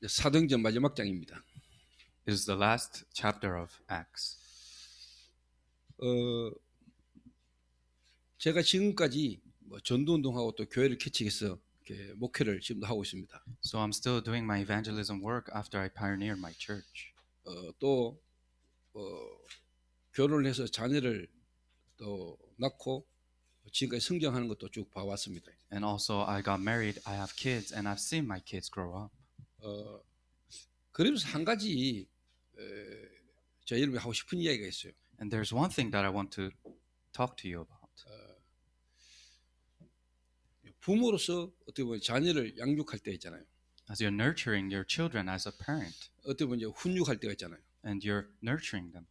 사도행전 마지막 장입니다. It is the last chapter of Acts. 제가 지금까지 전도운동하고 또 교회를 개척해서 이렇게 목회를 지금도 하고 있습니다. So I'm still doing my evangelism work after I pioneered my church. 또 결혼을 해서 자녀를 또 낳고 지금까지 성장하는 것도 쭉 봐왔습니다. And also I got married, I have kids, and I've seen my kids grow up. 그러면서 한 가지 저 여러분이 하고 싶은 이야기가 있어요. And there's one thing that I want to talk to you about. 부모로서 어떻게 보면 자녀를 양육할 때 있잖아요. As you're nurturing your children as a parent, 어떻게 보면 이제 훈육할 때가 있잖아요. and you're nurturing them.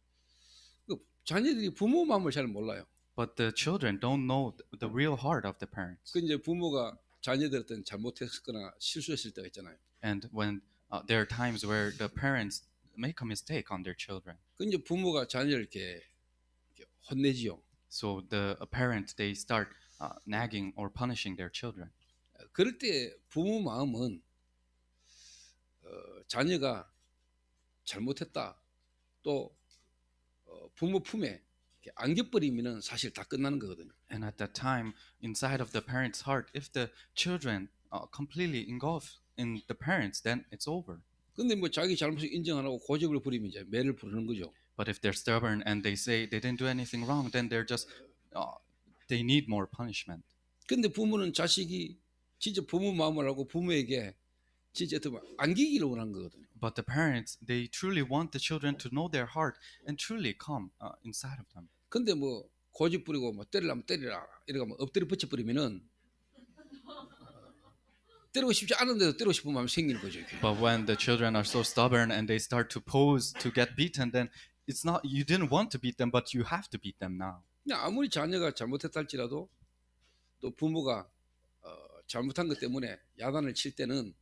자녀들이 부모 마음을 잘 몰라요. But the children don't know the real heart of the parents. 그 이제 부모가 자녀들한테 잘못했거나 실수했을 때가 있잖아요. And when there are times where the parents make a mistake on their children. 그 이제 부모가 자녀를 이렇게 혼내지요. So the parent they start nagging or punishing their children. 그럴 때 부모 마음은 자녀가 잘못했다 또 부모 품에 안겨버리면은 사실 다 끝나는 거거든요. And at that time, inside of the parent's heart, if the children completely engulf in the parents, then it's over. 근데 뭐 자기 잘못을 인정 안 하고 고집을 부리면 이제 매를 부르는 거죠. But if they're stubborn and they say they didn't do anything wrong, then they're just they need more punishment. 근데 부모는 자식이 진짜 부모 마음을 알고 부모에게 진짜 안기기를 원하는 거거든요. But the parents, they truly want the children to know their heart and truly come inside of them. 근데 뭐 고집 부리고 뭐 때리려면 때리라 이러고 뭐 엎드려 붙여 버리면은 때리고 싶지 않은데도 때리고 싶은 마음이 생기는 거죠. 이렇게. But when the children are so stubborn and they start to pose to get beaten, then it's not you didn't want to beat them, but you have to beat them now. 그냥 아무리 자녀가 잘못했다 할지라도 또 부모가 잘못한 것 때문에 야단을 칠 때는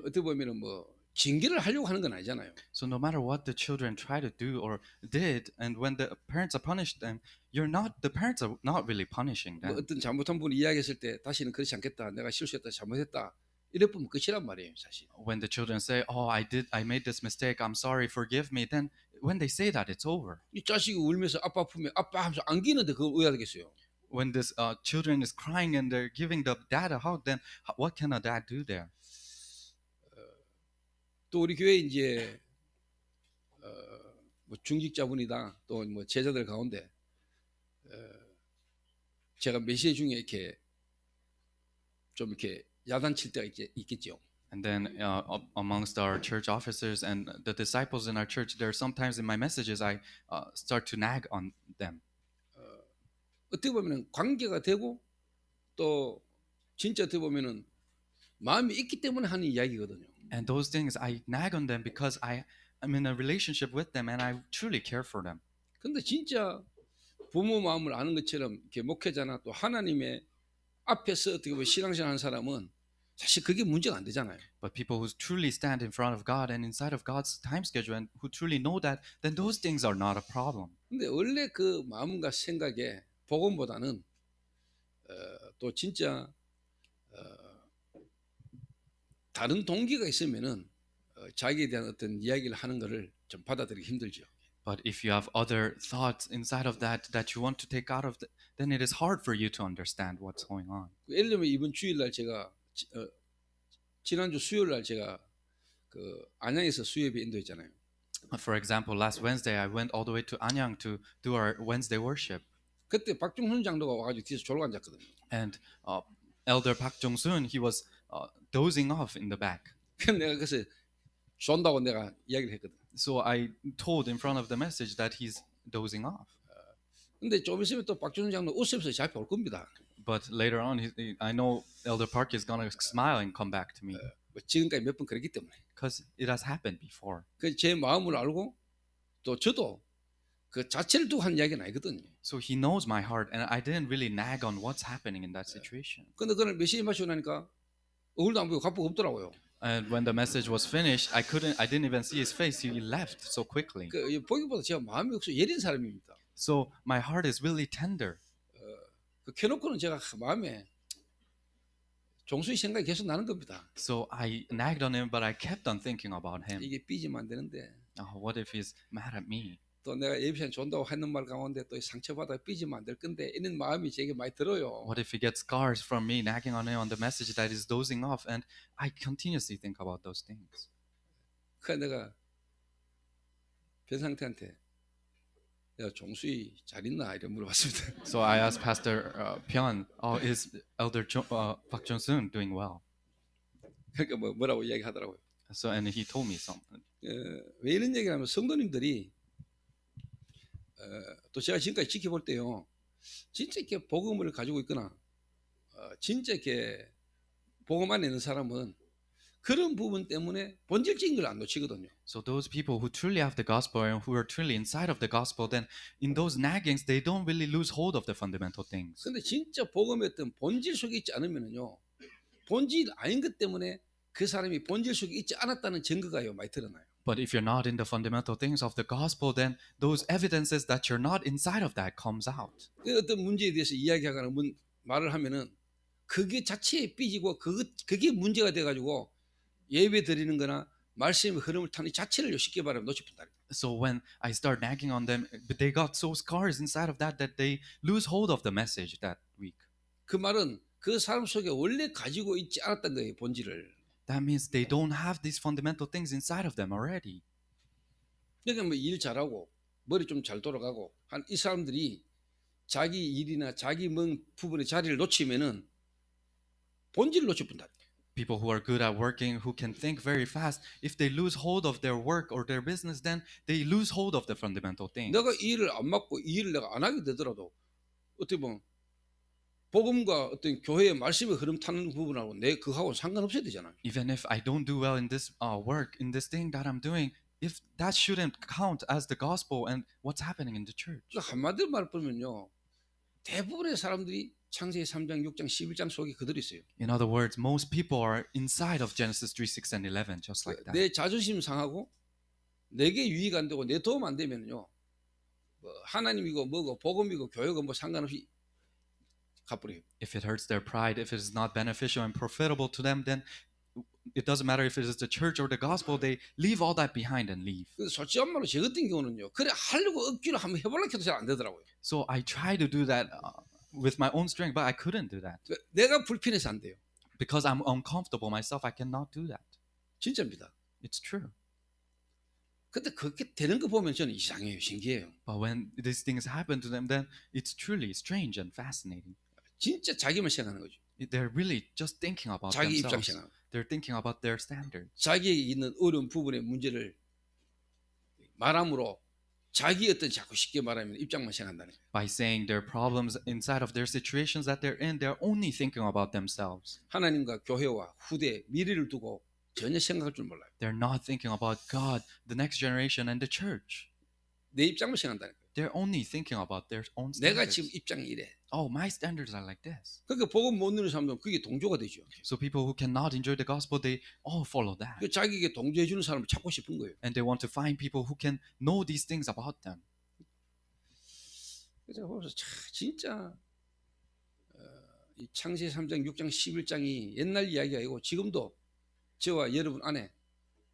어떻게 보면은 뭐 징계를 하려고 하는 건 아니잖아요. So no matter what the children try to do or did, and when the parents are punished them, the parents are not really punishing 뭐 them. 어떤 잘못한 분이 이야기했을 때 다시는 그렇지 않겠다. 내가 실수했다, 잘못했다. 이래 보면 끝이란 말이에요, 사실. When the children say, "Oh, I made this mistake. I'm sorry. Forgive me." Then when they say that, it's over. 이 자식이 울면서 아빠 품에 아빠 하면서 안기는데 그거 왜 하겠어요? When this children is crying and they're giving the dad a hug, then what can a dad do there? 또 우리 교회 이제 뭐 중직자분이다 또 뭐 제자들 가운데 제가 메시지 중에 이렇게 좀 이렇게 야단칠 때가 있겠죠. And then amongst our church officers and the disciples in our church, there are sometimes in my messages I start to nag on them. 어떻게 보면은 관계가 되고 또 진짜 어떻게 보면은 마음이 있기 때문에 하는 이야기거든요. And those things I nag on them because I'm in a relationship with them and I truly care for them. 근데 진짜 부모 마음을 아는 것처럼 이렇게 목회자나 또 하나님의 앞에서 어떻게 보면 신앙생활하는 사람은 사실 그게 문제가 안 되잖아요. But people who truly stand in front of God and inside of God's time schedule and who truly know that, then those things are not a problem. 근데 원래 그 마음과 생각에 복음보다는 또 진짜 다른 동기가 있으면은 자기에 대한 어떤 이야기를 하는 것을 좀 받아들이기 힘들죠. But if you have other thoughts inside of that you want to take out of, then it is hard for you to understand what's going on. 예를 들면 이번 주일날 제가 지난주 수요일날 제가 그 안양에서 수요예배 인도했잖아요. For example, last Wednesday I went all the way to Anyang to do our Wednesday worship. 그때 박종훈 장로가 와가지고 뒤에서 졸고 앉았거든요. And Elder Park Jong-sun, he was dozing off in the back. 그래서 내가 그래서 존다고 내가 이야기를 했거든. So I told in front of the message that he's dozing off. 근데 좀 있으면 또 박종훈 장로 웃으면서 제 앞에 올 겁니다. But later on, I know Elder Park is gonna smile and come back to me. 지금까지 몇 번 그랬기 때문에. Because it has happened before. 그 제 마음을 알고 또 저도 그 자체를 두고 한 이야기는 아니거든요. So he knows my heart, and I didn't really nag on what's happening in that situation. 근데 그날 메시지 마치고 나니까 얼굴도 안 보이고 갑자기 없더라고요. And when the message was finished, I didn't even see his face. He left so quickly. 그 보기보다 제가 마음이 없어 예린 사람입니다. So my heart is really tender. 그 켜놓고는 제가 마음에 종수의 생각이 계속 나는 겁니다. So I nagged on him, but I kept on thinking about him. 이게 삐지면 안 되는데 What if he's mad at me? 또 내가 예비시간 존다고 하는 말 가운데 또 상처받아 삐지면 안 될 건데 이런 마음이 제게 많이 들어요. What if he gets scars from me nagging on him on the message that he's dozing off? And I continuously think about those things. 그래서 내가 변상태한테 야 종수이 잘 있나 이런 물어봤습니다. So I asked Pastor Pyun, is Elder Park Jong-sun doing well? 그러니까 뭐라고 이야기하더라고요. So and he told me something. 왜 이런 얘기를 하면 성도님들이 또 제가 지금까지 지켜볼 때요. 진짜 이렇게 복음을 가지고 있거나 진짜 이렇게 복음 안에 있는 사람은 그런 부분 때문에 본질적인 걸 안 놓치거든요. So those people who truly have the gospel and who are truly inside of the gospel, then in those naggings, they don't really lose hold of the fundamental things. 근데 진짜 복음의 어떤 본질 속에 있지 않으면요. 본질 아닌 것 때문에 그 사람이 본질 속에 있지 않았다는 증거가요 많이 드러나요. But if you're not in the fundamental things of the gospel, then those evidences that you're not inside of that comes out. 그 어떤 문제에 대해서 이야기하거나 말을 하면은 그게 자체에 삐지고 그게 문제가 돼가지고 예배 드리는 거나 말씀의 흐름을 타는 이 자체를 쉽게 말하면 놓치분다. So when I start nagging on them, but they got so scars inside of that they lose hold of the message that week. 그 말은 그 사람 속에 원래 가지고 있지 않았던 거예요, 본질을. That means they don't have these fundamental things inside of them already. 그러니까 뭐 일 잘하고 머리 좀 잘 돌아가고 한 이 사람들이 자기 일이나 자기 부분의 자리를 놓치면은 본질을 놓치분다. People who are good at working, who can think very fast, if they lose hold of their work or their business, then they lose hold of the fundamental things. 내가 이 일을 안 맡고 이 일을 내가 안 하게 되더라도 어떻게 보면 복음과 어떤 교회의 말씀의 흐름 타는 부분하고 그하고는 상관없어야 되잖아요. Even if I don't do well in this work, in this thing that I'm doing, if that shouldn't count as the gospel and what's happening in the church. 그러니까 한마디로 말하면요, 대부분의 사람들이 창세기 3장, 6장, 11장 속에 그대로 있어요. In other words, most people are inside of Genesis 3, 6, and 11, just like that. 내 자존심 상하고 내게 유익 안 되고 내 도움 안 되면요, 뭐 하나님이고 뭐고 복음이고 교회고 뭐 상관없이 가버려요. If it hurts their pride, if it is not beneficial and profitable to them, then it doesn't matter if it is the church or the gospel, they leave all that behind and leave. 솔직한 말로 제 같은 경우는요, 그래 하려고 억지로 한번 해보려고 해도 잘 안 되더라고요. So I try to do that with my own strength, but I couldn't do that. 내가 불편해서 안 돼요. Because I'm uncomfortable myself, I cannot do that. 진짜입니다. It's true. 근데 그렇게 되는 거 보면 저는 이상해요, 신기해요. But when these things happen to them, then it's truly strange and fascinating. 진짜 자기만 생각하는 거죠. They're really just thinking about 자기 입장 themselves. 생각. They're thinking about their standards. 자기에게 있는 어려운 부분의 문제를 말함으로 자기 어떤 자꾸 쉽게 말하면 입장만 생각한다는 거예요. By saying their problems inside of their situations that they're in, they're only thinking about themselves. 하나님과 교회와 후대, 미래를 두고 전혀 생각할 줄 몰라요. They're not thinking about God, the next generation, and the church. 내 입장만 생각한다는 거예요. They're only thinking about their own 내가 standards. 지금 입장이 이래. Oh, my standards are like this. 그러니까 복음 못 누리는 사람들은 그게 동조가 되죠. So people who cannot enjoy the gospel, they all follow that. 그 자기에게 동조해 주는 사람을 찾고 싶은 거예요. And they want to find people who can know these things about them. 그래서 보면서 진짜 이 창세기 3장, 6장, 11장이 옛날 이야기가 아니고 지금도 저와 여러분 안에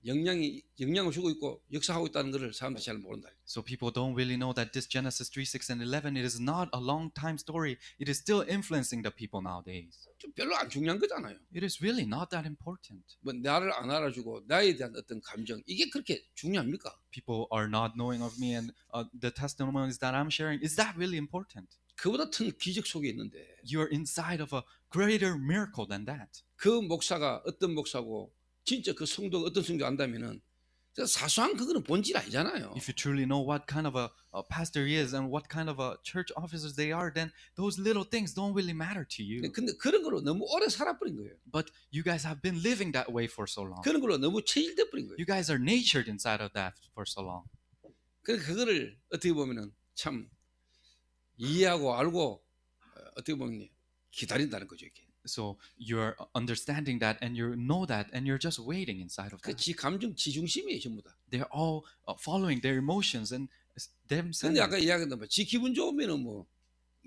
영향을 주고 있고 역사하고 있다는 것을 사람들이 잘 모른다. So people don't really know that this Genesis 3, 6, and 11, it is not a long time story. It is still influencing the people nowadays. 좀 별로 안 중요한 거잖아요. It is really not that important. 뭐 나를 안 알아주고 나에 대한 어떤 감정 이게 그렇게 중요합니까? People are not knowing of me and the testimonies that I'm sharing. Is that really important? 그보다 큰 기적 속에 있는데 You're inside of a greater miracle than that. 그 목사가 어떤 목사고 진짜 그 성도가 어떤 성도 안다면은 사소한 그거는 본질 아니잖아요. If you truly know what kind of a pastor he is and what kind of a church officers they are, then those little things don't really matter to you. 근데 그런 걸로 너무 오래 살아버린 거예요. But you guys have been living that way for so long. 그런 걸로 너무 체질돼 버린 거예요. You guys are natured inside of that for so long. 그러니까 그거를 어떻게 보면은 참 이해하고 알고 어떻게 보면 기다린다는 거죠 이게. So you're understanding that and you know that and you're just waiting inside of 그 that. 지 감정 지중심이에요 전부 다. They're all following their emotions and 근데 themselves. 아까 이야기했던 지 기분 좋으면은 뭐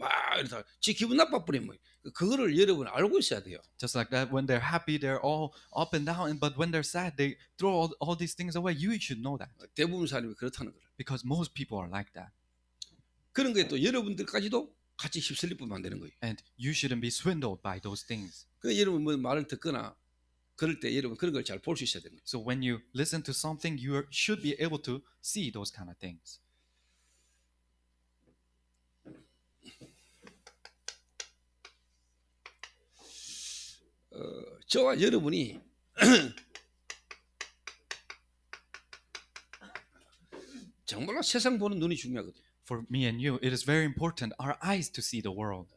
막 이러다 지 기분 나빠버리면 뭐 그거를 여러분 알고 있어야 돼요. Just like that, when they're happy, they're all up and down. But when they're sad, they throw all these things away. You should know that. 대부분 사람이 그렇다는 거를. Because most people are like that. 그런 거에 또 여러분들까지도 같이 휩쓸리면 안 되는 거예요. And you shouldn't be swindled by those things. 그 여러분 뭐 말을 듣거나 그럴 때 여러분 그런 걸 잘 볼 수 있어야 되는 거예요. So when you listen to something, you should be able to see those kind of things. 저와 여러분이 정말로 세상 보는 눈이 중요하거든요. For me and you, it is very important our eyes to see the world.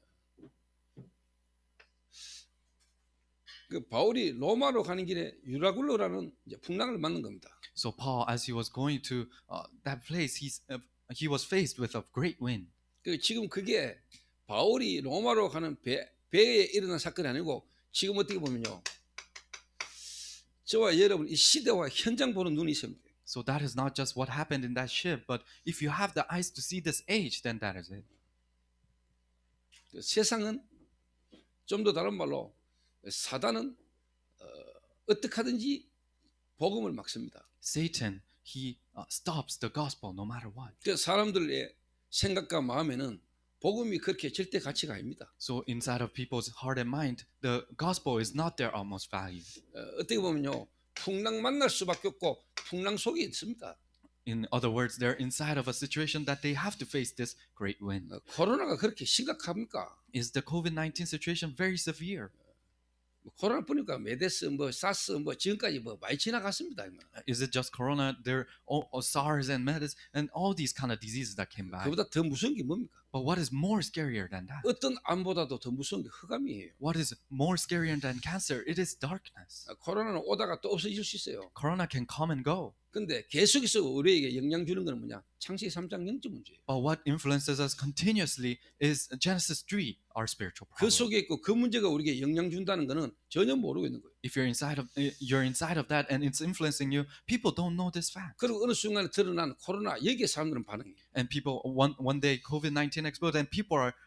그 바울이 로마로 가는 길에 유라굴로라는 이제 풍랑을 만난 겁니다. So Paul, as he was going to that place, he was faced with a great wind. 그 지금 그게 바울이 로마로 가는 배에 일어난 사건이 아니고 지금 어떻게 보면요, 저와 여러분 이 시대와 현장 보는 눈이 있습니다. So that is not just what happened in that ship, but if you have the eyes to see this age, then that is it. 그 세상은 좀 더 다른 말로 사단은 어떻게 하든지 복음을 막습니다. Satan, he stops the gospel no matter what. 그 사람들의 생각과 마음에는 복음이 그렇게 절대 가치가 아닙니다. So inside of people's heart and mind, the gospel is not their utmost value. 어떻게 보면요, 풍랑 만날 수밖에 없고 풍랑 속에 있습니다. In other words, they're inside of a situation that they have to face this great wind. 코로나가 그렇게 심각합니까? Is the COVID-19 situation very severe? 코로나뿐이니까 메데스, 뭐 사스, 뭐 지금까지 뭐 많이 지나갔습니다. Is it just corona? There are SARS and MERS and all these kind of diseases that came by. 그보다 더 무서운 게 뭡니까? But what is more scarier than that? 어떤 암보다도 더 무서운 게 흑암이에요. What is more scarier than cancer? It is darkness. 코로나는 오다가 또 없어질 수 있어요. Corona can come and go. 근데 계속해서 우리에게 영향 주는 건 뭐냐? 창세기 3장 영적 문제예요. But what influences us continuously is Genesis 3, our spiritual 그 problem. 속에 있고 그 문제가 우리에게 영향 준다는 거는 전혀 모르고 있는 거예요. If you're inside of that and it's influencing you, people don't know this fact. 그리고 어느 순간에 드러난 코로나 여기에 사람들은 반응해요. And people one day COVID-19 exploded and people are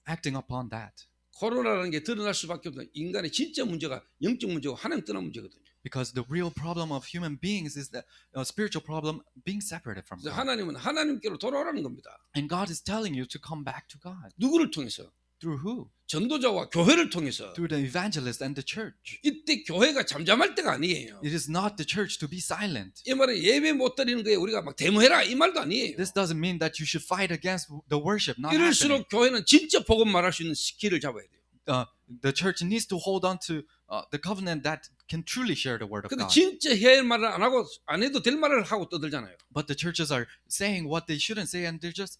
acting upon that. 코로나라는 게 드러날 수밖에 없는 인간의 진짜 문제가 영적 문제고 하나님 떠난 문제거든요. Because the real problem of human beings is the spiritual problem being separated from 그래서 God. 하나님은 하나님께로 돌아오라는 겁니다. And God is telling you to come back to God. 누구를 통해서? Through who? 전도자와 교회를 통해서. Through the evangelist and the church. 이때 교회가 잠잠할 때가 아니에요. It is not the church to be silent. 이 말은 예배 못 드리는 거에 우리가 막 데모해라 이 말도 아니에요. This doesn't mean that you should fight against the worship not happening. 이럴수록 교회는 진짜 복음 말할 수 있는 길을 잡아야 돼요. The church needs to hold on to the covenant that can truly share the word of 근데 God. 진짜 해야 할 말을 안 하고 안 해도 될 말을 하고 떠들잖아요. But the churches are saying what they shouldn't say and they're just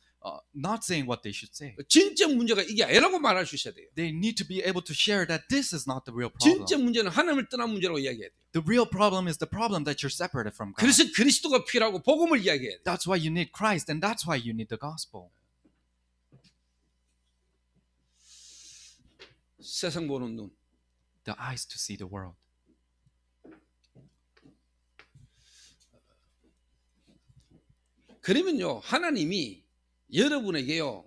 not saying what they should say. 진짜 문제가 이게 아니라고 말할 수 있어야 돼요. They need to be able to share that this is not the real problem. 진짜 문제는 하나님을 떠난 문제라고 이야기해야 돼요. The real problem is the problem that you're separated from God. 그래서 그리스도가 필요하고 복음을 이야기해야 돼요. That's why you need Christ and that's why you need the gospel. 세상 보는 눈. The eyes to see the world. 그러면요, 하나님이 여러분에게요,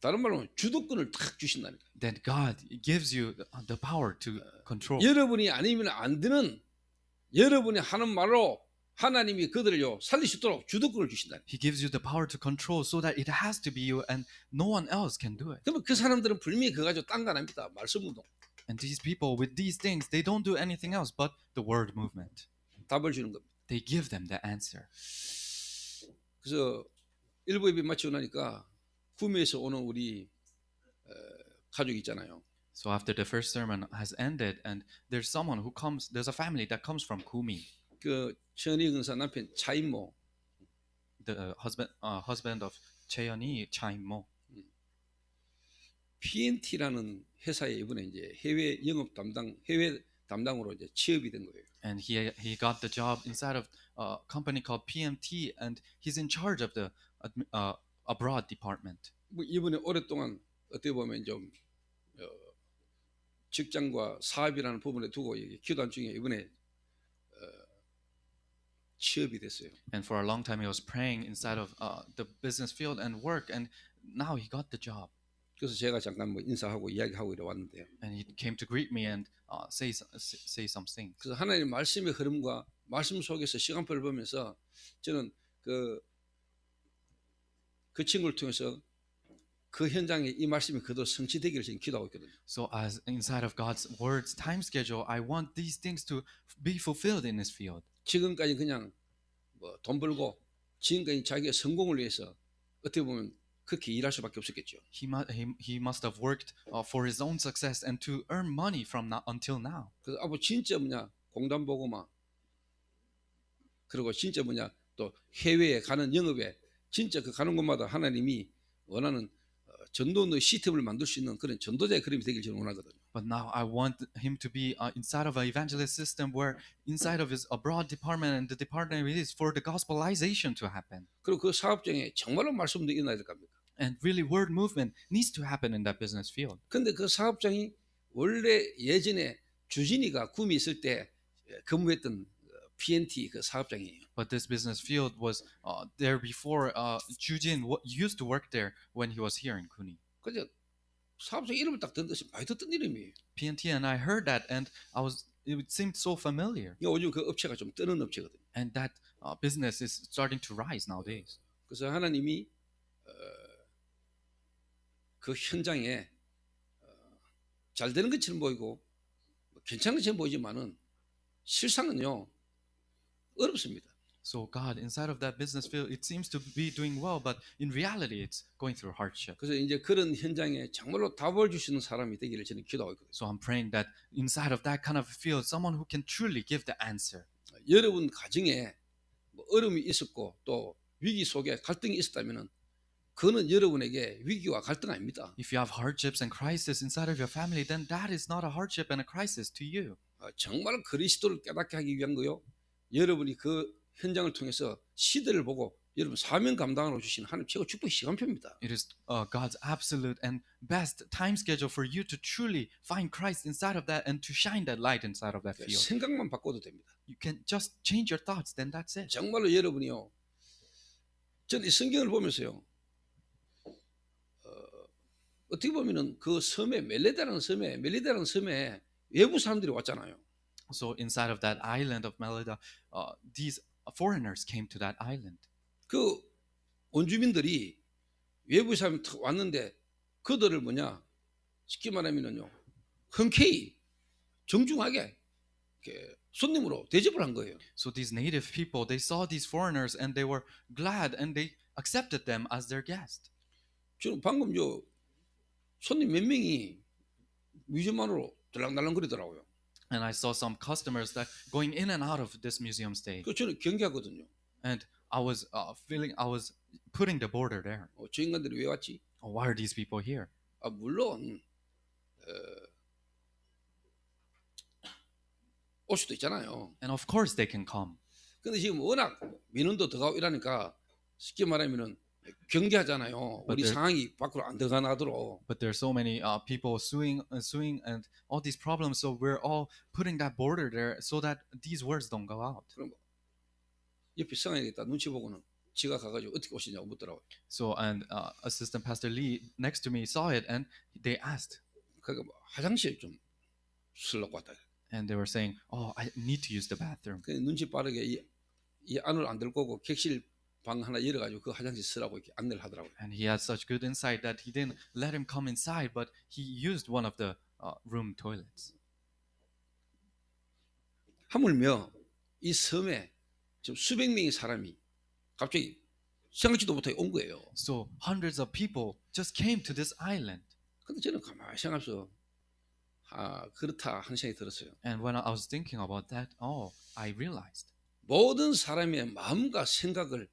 다른 말로 주도권을 탁 주신다니까. Then God gives you the power to control. 여러분이 아니면 안 되는 여러분이 하는 말로 하나님이 그들을요 살릴 수 있도록 주도권을 주신다. He gives you the power to control so that it has to be you and no one else can do it. 그러면 그 사람들은 분명히 그거 가지고 딴 거 아닙니다. 말씀 운동. And these people with these things, they don't do anything else but the word movement. 답을 주는 겁니다. They give them the answer. 그래서 일부 예배 마치고 나니까 구미에서 오는 우리 가족 있잖아요. So after the first sermon has ended and there's someone who comes, there's a family that comes from Kumi. 그 천희 근사 남편 차인모. The husband of Cheon이 차인모. PNT라는 회사에 이번에 이제 해외 영업 담당 해외 담당으로 이제 취업이 된 거예요. And he got the job inside of a company called PMT and he's in charge of the abroad department. 뭐 이번에 오랫동안 어떻게 보면 좀 직장과 사업이라는 부분에 두고 기도한 중에 이번에 취업이 됐어요. And for a long time he was praying inside of the business field and work, and now he got the job. 그래서 제가 잠깐 뭐 인사하고 이야기하고 이래 왔는데요. And he came to greet me and say some things. 그래서 하나님 말씀의 흐름과 말씀 속에서 시간표를 보면서 저는 그 친구를 통해서 그 현장에 이 말씀이 그대로 성취되기를 지금 기도하고 있거든요. So as inside of God's words time schedule, I want these things to be fulfilled in this field. 지금까지 그냥 뭐 돈 벌고 지금까지 자기의 성공을 위해서 어떻게 보면 그렇게 일할 수밖에 없었겠죠. He must have worked for his own success and to earn money from now until now. 그래서 아버 진짜 뭐냐 공단 보고 막 그리고 진짜 뭐냐 또 해외에 가는 영업에 진짜 그 가는 곳마다 하나님이 원하는 전도의 시스템을 만들 수 있는 그런 전도자의 그림이 되길 저는 원하거든요. But now I want him to be inside of an evangelist system where inside of his abroad department and the department is for the gospelization to happen. 그리고 그 사업장에 정말로 말씀도 일어나야 될 겁니다. And really word movement needs to happen in that business field. 근데 그 사업장이 원래 예전에 주진이가 구미 있을 때 근무했던 PNT 그 사업장이에요. But this business field was there before Jujin used to work there when he was here in Kuni. 그죠? 사업장 이름을 딱 듣는 것이 많이 듣던 이름이에요. PNT, and I heard that and it seemed so familiar. 요즘 그 업체가 좀 뜨는 업체거든요. And that business is starting to rise nowadays. 그래서 하나님이 그 현장에 잘 되는 것처럼 보이고 괜찮은 것처럼 보이지만은 실상은요 어렵습니다. So God, inside of that business field, it seems to be doing well, but in reality, it's going through hardship. 그래서 이제 그런 현장에 정말로 답을 줄 수 있는 사람이 되기를 저는 기도하고 있거든요. So I'm praying that inside of that kind of field, someone who can truly give the answer. 여러분 가정에 뭐 어려움이 있었고 또 위기 속에 갈등이 있었다면은 그는 여러분에게 위기와 갈등 아닙니다. If you have hardships and crisis inside of your family, then that is not a hardship and a crisis to you. 정말 그리스도를 깨닫게 하기 위한 거요. 여러분이 그 현장을 통해서 시대를 보고 여러분 사명 감당하러 주신 하나님 최고 축복의 시간표입니다. It is God's absolute and best time schedule for you to truly find Christ inside of that and to shine that light inside of that field. 생각만 바꿔도 됩니다. You can just change your thoughts, then that's it. 정말로 여러분이요. 저는 이 성경을 보면서요. 어떻게 보면은 그 섬에 멜리데라는 섬에 외부 사람들이 왔잖아요. So inside of that island of Melida, these foreigners came to that island. 그 원주민들이 외부 사람이 왔는데 그들을 뭐냐 쉽게 말하면은요 흔쾌히 정중하게 이렇게 손님으로 대접을 한 거예요. So these native people, they saw these foreigners and they were glad and they accepted them as their guest. 저는 방금 저 손님 몇 명이 뮤지엄으로 들락날락거리더라고요. And I saw some customers that going in and out of this museum stay. 그 저는 경계하거든요. And I was putting the border there. 저 인간들이 왜 왔지? Why are these people here? 물론 올 수도 있잖아요. And of course they can come. 근데 지금 워낙 민원도 더 가고 이러니까 쉽게 말하면은 경계하잖아요. 우리 상황이 밖으로 안 들어가나도록. But there are so many people suing and all these problems. So we're all putting that border there so that these words don't go out. 그럼 옆에 성향이겠다 눈치 보고는 지가 가가지고 어떻게 오시냐고 묻더라고요. So and assistant pastor Lee next to me saw it and they asked. 그러니까 뭐 화장실 좀 쓰려고 왔다. And they were saying, "Oh, I need to use the bathroom." 그 눈치 빠르게 이 안을 안 들 거고 객실 방 하나 열어가지고 그 화장실 쓰라고 이렇게 안내를 하더라고요. And he had such good insight that he didn't let him come inside, but he used one of the room toilets. 하물며 이 섬에 지금 수백 명의 사람이 갑자기 생각지도 못하게 온 거예요. So hundreds of people just came to this island. 근데 저는 가만히 생각해서 그렇다 하는 생각이 들었어요. And when I was thinking about that, I realized 모든 사람의 마음과 생각을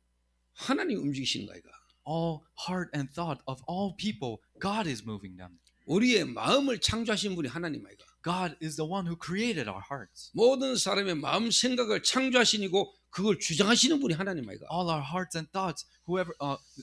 하나님이 움직이시는 거야. all heart and thought of all people, God is moving them. 우리의 마음을 창조하신 분이 하나님 아이가. God is the one who created our hearts. 모든 사람의 마음 생각을 창조하시고 그걸 주장하시는 분이 하나님 아이가. All our hearts and thoughts, whoever,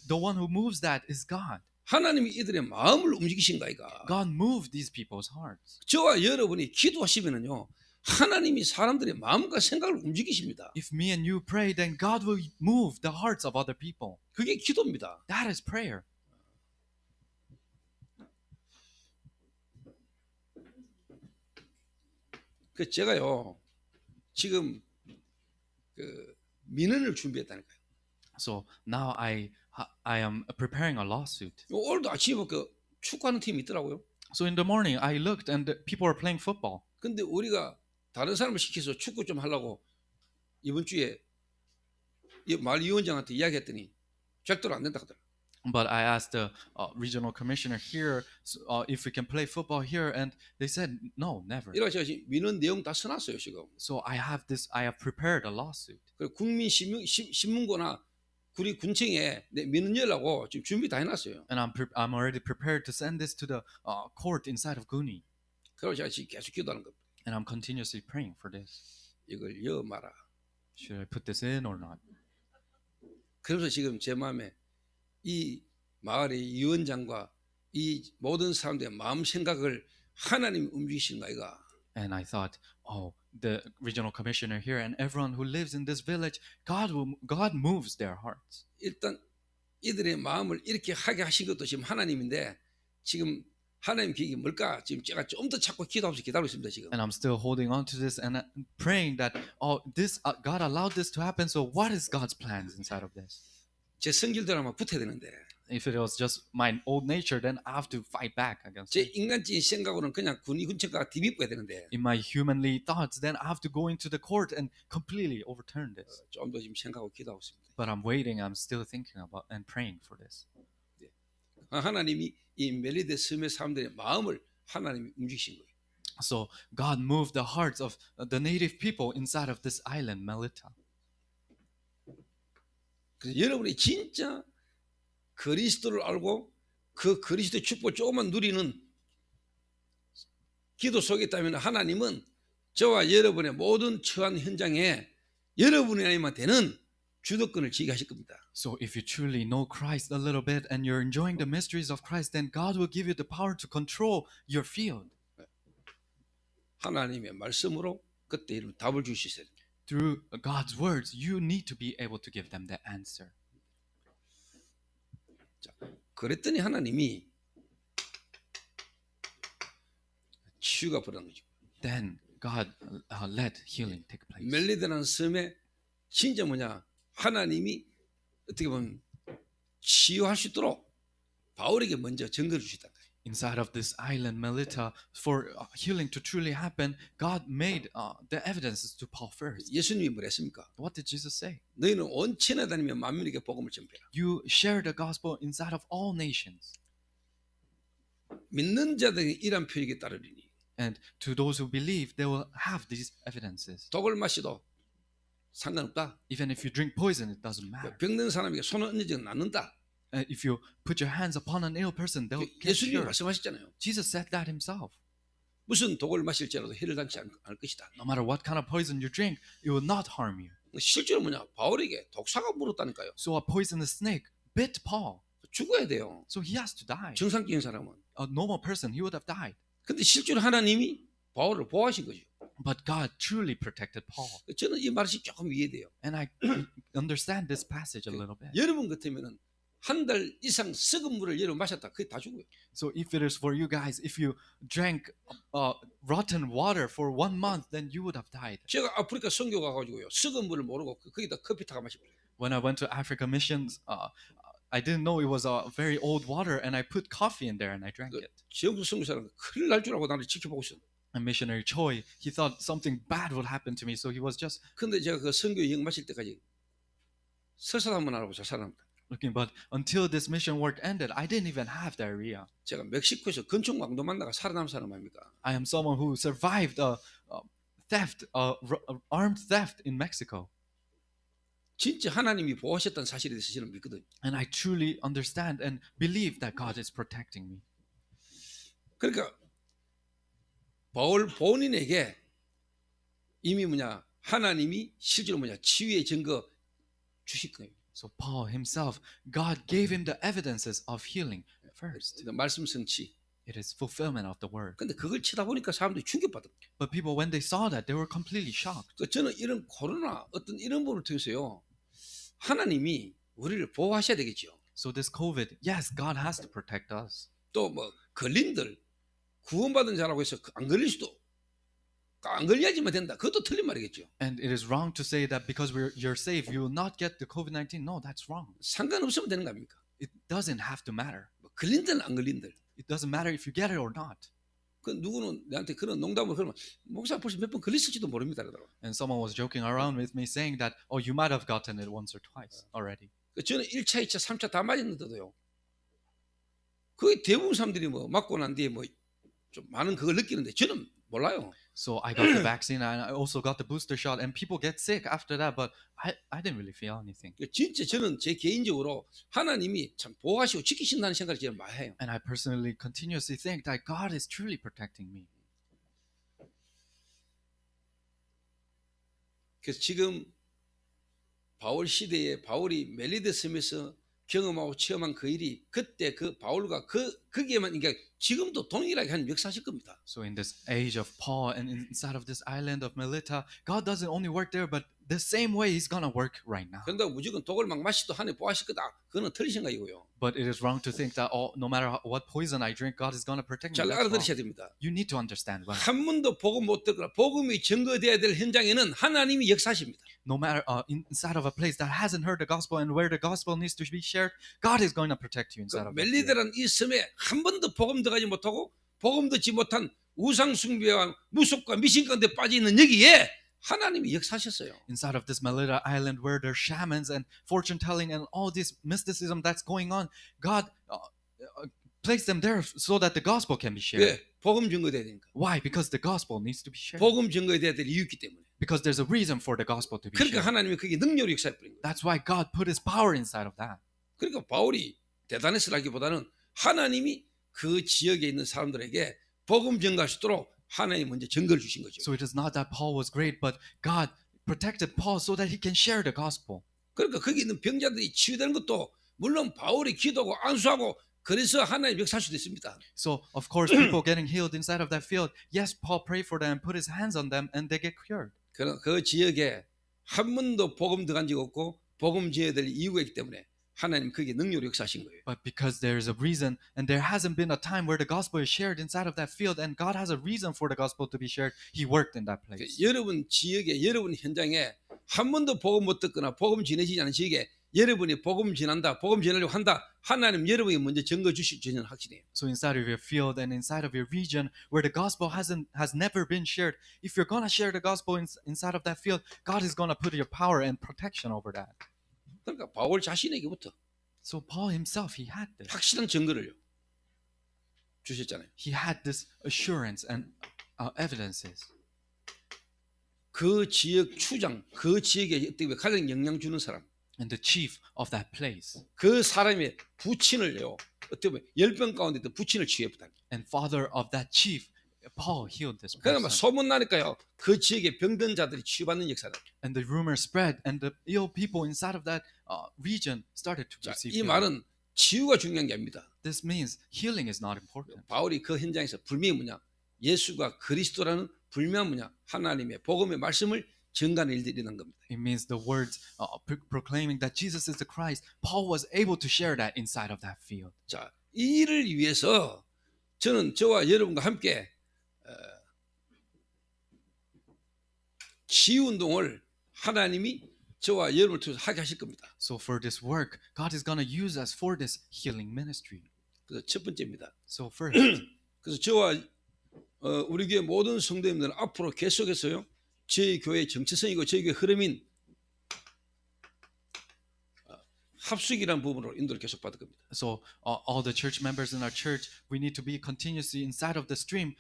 the one who moves that is God. 하나님이 이들의 마음을 움직이신 거이가. God moved these people's hearts. 저와 여러분이 기도하시면은요, 하나님이 사람들의 마음과 생각을 움직이십니다. If me and you pray, then God will move the hearts of other people. 그게 기도입니다. That is prayer. 그 제가요 지금 그 민원을 준비했다니까요. So now I am preparing a lawsuit. 오늘도 아침에 그 축구하는 팀이 있더라고요. So in the morning I looked and the people are playing football. 근데 우리가 다른 사람을 시켜서 축구 좀 하려고 이번 주에 마을위원장한테 이야기했더니 절대로 안 된다 하더라. But I asked the regional commissioner here if we can play football here, and they said no, never. 이래서 제가 지금 민원 내용 다 써놨어요 지금. So I have prepared a lawsuit. 그리고 국민신문고나 우리 군청에 내 민원 열라고 지금 준비 다 해놨어요. And I'm already prepared to send this to the court inside of Guni. 그래서 제가 지금 계속 기도하는 겁니다. And I'm continuously praying for this. 이걸 여 마라. Should I put this in or not? 그래서 지금 제 마음에 이 마을의 위원장과 이 모든 사람들의 마음 생각을 하나님이 움직이시는 거 아이가. And I thought, oh, the regional commissioner here and everyone who lives in this village, God moves their hearts. 일단 이들의 마음을 이렇게 하게 하신 것도 지금 하나님인데 지금 하나님 계획이 뭘까? 지금 제가 좀 더 찾고 기도하면서 기다리고 있습니다 지금. And I'm still holding on to this and praying that God allowed this to happen. So what is God's plans inside of this? 제 성질대로 아마 붙어야 되는데 If it was just my old nature, then I have to fight back against 제 it. 인간적인 생각으로는 그냥 군청가가 디비뻐야 되는데 In my humanly thoughts, then I have to go into the court and completely overturn this. 좀 더 지금 생각하고 기도하고 있습니다. But I'm waiting. I'm still thinking about and praying for this. 하나님이 이 멜리데 섬의 사람들의 마음을 하나님이 움직이신 거예요. So God moved the hearts of the native people inside of this island, Melita. 그래서 여러분이 진짜 그리스도를 알고 그 그리스도의 축복을 조금만 누리는 기도 속에 있다면 하나님은 저와 여러분의 모든 처한 현장에 여러분이 아니면 되는 주도권을 지게 하실 겁니다. So if you truly know Christ a little bit and you're enjoying the mysteries of Christ, then God will give you the power to control your field. 하나님의 말씀으로 그때 이런 답을 주시세요. Through God's words, you need to be able to give them the answer. 자, 그랬더니 하나님이 치유가 벌어진 거죠. Then God let healing take place. 멜리데라는 섬에 진짜 뭐냐 하나님이 어떻게 보면 치유할 수 있도록 바울에게 먼저 증거를 주셨다. Inside of this island, Melita, for healing to truly happen, God made the evidences to Paul first. 예수님이 뭐랬습니까? What did Jesus say? 너희는 온 천에 다니며 만민에게 복음을 전파해라. You share the gospel inside of all nations. 믿는 자들이 이런 표적에 따르리니. And to those who believe, they will have these evidences. 독을 마시도 상관없다. Even if you drink poison, it doesn't matter. 병든 사람에게 손을 얹어도 낫는다. If you put your hands upon an ill person, they'll get 예수님이 cured. 말씀하셨잖아요. Jesus said that himself. 무슨 독을 마실지라도 해를 당치 않을 것이다. No matter what kind of poison you drink, it will not harm you. 실제로 뭐냐 바울에게 독사가 물었다니까요. So a poisonous snake bit Paul. 죽어야 돼요. So he has to die. 정상적인 사람은. A normal person, he would have died. 근데 실제로 하나님이 바울을 보호하신 거죠. But God truly protected Paul. 저는 이 말이 조금 이해돼요. And I understand this passage a little bit. 여러분 같으면은 한 달 이상 썩은 물을 여러분 마셨다. 그게 다 죽어요. So if it is for you guys, if you drank rotten water for 1 month, then you would have died. 제가 아프리카 선교 가가지고요. 썩은 물을 모르고 거기다 커피 타가 마시고요. When I went to Africa missions, I didn't know it was a very old water, and I put coffee in there and I drank it. 지영수 선교사는 큰일 날 줄 알고 나를 지켜보고 있었어요. And missionary Choi, he thought something bad would happen to me, so he was just 근데 제가 그 선교 여행 마실 때까지 설사담만 알고 잘 살았습니다. looking. But until this mission work ended, I didn't even have diarrhea. 제가 멕시코에서 건축 왕도 만나가 살아남은 사람 아닙니까? I am someone who survived a armed theft in Mexico. 진짜 하나님이 보호하셨다는 사실에 대해서 저는 믿거든요. And I truly understand and believe that God is protecting me. 그러니까 바울 본인에게 이미 뭐냐 하나님이 실제로 뭐냐 치유의 증거 주실 거예요. So Paul himself, God gave him the evidences of healing first. 말씀 성취. It is fulfillment of the word. 근데 그걸 쳐다보니까 사람들이 충격받은 거예요. But people, when they saw that, they were completely shocked. 저는 이런 코로나 어떤 이런 부분을 통해서요. 하나님이 우리를 보호하셔야 되겠죠. So this COVID, yes, God has to protect us. 또 뭐 걸린들 구원받은 자라고 해서 안 걸릴 수도 안 걸려야지만 된다. 그것도 틀린 말이겠죠. And it is wrong to say that because you're saved, you will not get the COVID-19. No, that's wrong. 상관없으면 되는 거 아닙니까? It doesn't have to matter. 뭐 걸린들 안 걸린들. It doesn't matter if you get it or not. 그 누구는 나한테 그런 농담을 그러면 목사 벌써 몇 번 걸렸을지도 모릅니다. 그러더라고요. And someone was joking around with me saying that, oh, you might have gotten it once or twice already. 저는 1차, 2차, 3차 다 맞았는데도요. 거의 대부분 사람들이 뭐 맞고 난 뒤에 뭐 좀 많은 그걸 느끼는데 저는 몰라요. So I got the vaccine and I also got the booster shot, and people get sick after that, but I didn't really feel anything. 진짜 저는 제 개인적으로 하나님이 참 보호하시고 지키신다는 생각을 저는 많이 해요. And I personally continuously think that God is truly protecting me. 그래서 지금 바울 시대에 바울이 멜리데 섬에서 경험하고 체험한 그 일이 그때 그 바울과 거기에만 그러니까 지금도 동일하게 하나님 역사하실 겁니다. So in this age of Paul and inside of this island of Melita, God doesn't only work there, but the same way He's gonna work right now. 그런데 무조건 독을 막 마시도 하나님 보호하실 거다. 그거는 틀린 생각이고요. But it is wrong to think that no matter what poison I drink, God is gonna protect me. 잘 That's wrong. 알아들으셔야 됩니다. You need to understand well. 한 번도 복음 못 듣거나 복음이 증거돼야 될 현장에는 하나님이 역사하십니다. No matter inside of a place that hasn't heard the gospel and where the gospel needs to be shared, God is going to protect you inside of that. 멜리데라는 이 섬에 한 번도 복음 들어가지 못하고 복음 듣지 못한 우상 숭배와 무속과 미신 가운데 빠져 있는 여기에 하나님이 역사하셨어요. Inside of this Melita island where there's shamans and fortune telling and all this mysticism that's going on, God placed them there so that the gospel can be shared. 왜? 복음 증거돼야 되니까. Why? Because the gospel needs to be shared. 복음 증거돼야 될 이유 있기 때문에. Because there's a reason for the gospel to be 그러니까 shared. 하나님이 그게 능력으로 역사해 버린 거예요. That's why God put His power inside of that. 그러니까 바울이 대단했으라기보다는 하나님이 그 지역에 있는 사람들에게 복음 증거할 수 있도록 하나님 먼저 증거를 주신 거죠. So it is not that Paul was great, but God protected Paul so that he can share the gospel. 그러니까 거기 있는 병자들이 치유되는 것도 물론 바울이 기도하고 안수하고 그래서 하나님 역사할 수도 있습니다. So of course people getting healed inside of that field, yes, Paul prayed for them and put his hands on them and they get cured. 그러나 그 지역에 한 번도 복음 들어간 적 없고 복음 지어야 될 이유가 있기 때문에 하나님 그게 능력으로 역사하신 거예요. But because there is a reason and there hasn't been a time where the gospel is shared inside of that field and God has a reason for the gospel to be shared, He worked in that place. 여러분 지역에 여러분 현장에 한 번도 복음 못 듣거나 복음 전해지지 않은 지역에 여러분이 복음 전한다, 복음 전하려고 한다. 하나님 여러분이 먼저 증거 주실 줄은 확신해요. So inside of your field and inside of your region where the gospel has never been shared, if you're going to share the gospel inside of that field, God is going to put your power and protection over that. 그러니까 바울 자신에게부터 So Paul himself, he had this. 확실한 증거를 주셨잖아요. He had this assurance and evidences. 그 지역 추장, 그 지역에 어떻게 보면 가장 영향 주는 사람, And the chief of that place. 그 사람의 부친을요. 어떻게 보면 10병 가운데 있던 부친을 치유했다. And father of that chief, Paul healed this 그러니까 person. 소문 나니까요. 그 지역의 병든 자들이 치유받는 역사다. And the rumor spread, and the ill people inside of that region started to 자, receive 이 healing. 말은 치유가 중요한 게 아닙니다. This means healing is not important. 바울이 그 현장에서 분명히 뭐냐? 예수가 그리스도라는 분명한 뭐냐? 하나님의 복음의 말씀을 증가하는 일들이 일어난 겁니다. It means the words proclaiming that Jesus is the Christ. Paul was able to share that inside of that field. 자, 이 일을 위해서 저는 저와 여러분과 함께 치유 운동을 하나님이 저와 여러분을 통해서 하게 하실 겁니다. So for this work, God is going to use us for this healing ministry. 그래서 첫 번째입니다. So first, 그래서 저와 우리 교회 모든 성도님들은 앞으로 계속해서요. 저희 교회의 정체성이고 저희 교회 흐름인 합숙이라는 부분으로 인도를 계속 받을 겁니다. so all the church members in our church, we need to be continuously inside of the stream,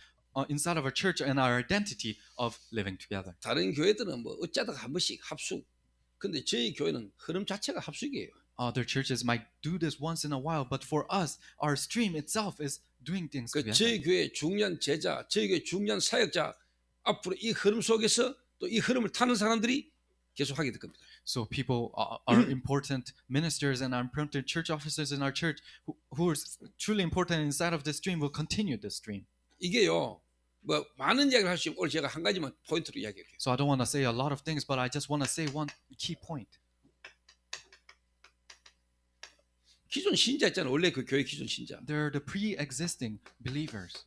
inside of our church and our identity of living together. 다른 교회들은 뭐 어쩌다가 한 번씩 합숙. 근데 저희 교회는 흐름 자체가 합숙이에요. Other churches might do this once in a while, but for us, our stream itself is doing things 그 together. 저희 교회 중요한 제자, 저희 교회 중요한 사역자 앞으로 이 흐름 속에서 또 이 흐름을 타는 사람들이 계속 하게 될 겁니다. So people are important ministers and are important church officers in our church who are truly important inside of this stream will continue this stream. 이게요. 뭐 많은 이야기를 할 수 있고 오늘 제가 한 가지만 포인트로 이야기할게요. So I don't want to say a lot of things, but I just want to say one key point. 기존 신자 있잖아요. 원래 그 교회 기존 신자. They're the pre-existing believers.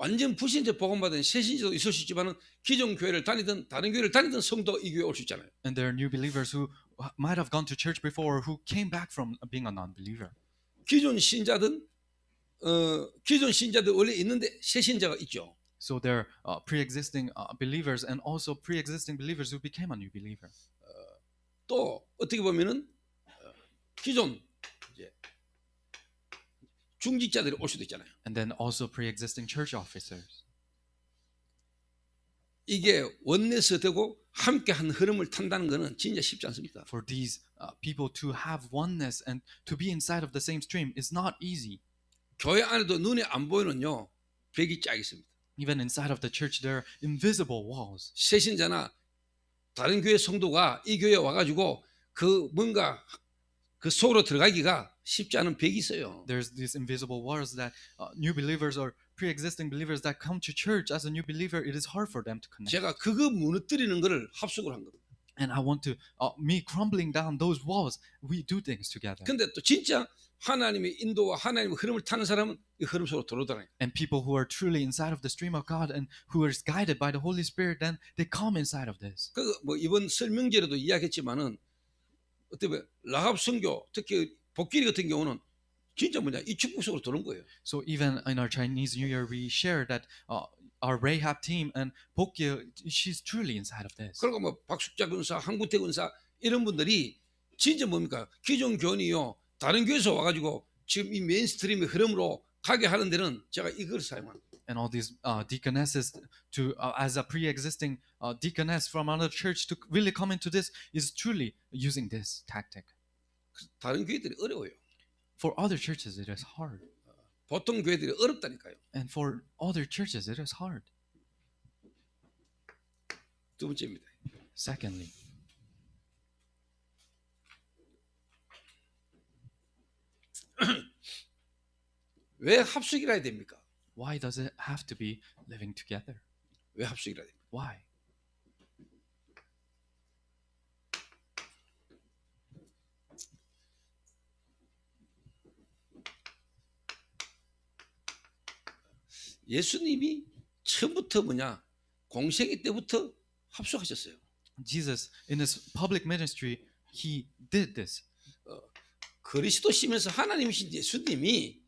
완전 불신자 복음받은 새 신자도 있을 수 있지만은 기존 교회를 다니든 다른 교회를 다니든 성도 이 교회에 올 수 있잖아요. And there are new believers who might have gone to church before or who came back from being a non-believer. 기존 신자들 원래 있는데 새 신자가 있죠. So there are pre-existing believers and also pre-existing believers who became a new believer. 또 어떻게 보면은 기존 이제 중직자들이 올 수도 있잖아요. And then also pre-existing church officers. 이게 원내서 되고 함께 한 흐름을 탄다는 것은 진짜 쉽지 않습니다. For these people to have oneness and to be inside of the same stream is not easy. 교회 안에도 눈에 안 보이는요 벽이 쫙 있습니다. Even inside of the church there are invisible walls. 새 신자나 다른 교회 성도가 이 교회에 와가지고 그 뭔가 그 속으로 들어가기가 쉽지 않은 벽이 있어요. There's these invisible walls that new believers or pre-existing believers that come to church as a new believer, it is hard for them to connect. 제가 그거 무너뜨리는 것을 합숙을 한 겁니다. And I want to, me crumbling down those walls, we do things together. 근데 또 진짜 하나님의 인도와 하나님의 흐름을 타는 사람은 이 흐름 속으로 들어오더라고요. And people who are truly inside of the stream of God and who are guided by the Holy Spirit, then they come inside of this. 그 뭐 이번 설명제로도 이야기했지만은 어떻게 보면 라합 선교 특히 복귀리 같은 경우는 진짜 뭐냐 이 축복 속으로 들어온 거예요. So even in our Chinese New Year, we share that our Rahab team and Pokya, she's truly inside of this. 그리고 뭐 박숙자 군사, 한구태 군사 이런 분들이 진짜 뭡니까 기존 교인이요 다른 교회에서 와가지고 지금 이 메인스트림의 흐름으로 가게 하는 데는 제가 이걸 사용합니다. And all these deaconesses to as a pre-existing deaconess from another church to really come into this is truly using this tactic. 다른 교회들이 어려워요. For other churches, it is hard. 보통 교회들이 어렵다니까요. And for other churches, it is hard. 두 번째입니다. Secondly, 왜 합숙이라 해야 됩니까? why does it have to be living together? 왜 합숙이라 해야 됩니까? Why? 예수님이 처음부터 뭐냐 공생애 때부터 합숙하셨어요. Jesus, in his public ministry, he did this. 그리스도시면서 하나님이신 예수님이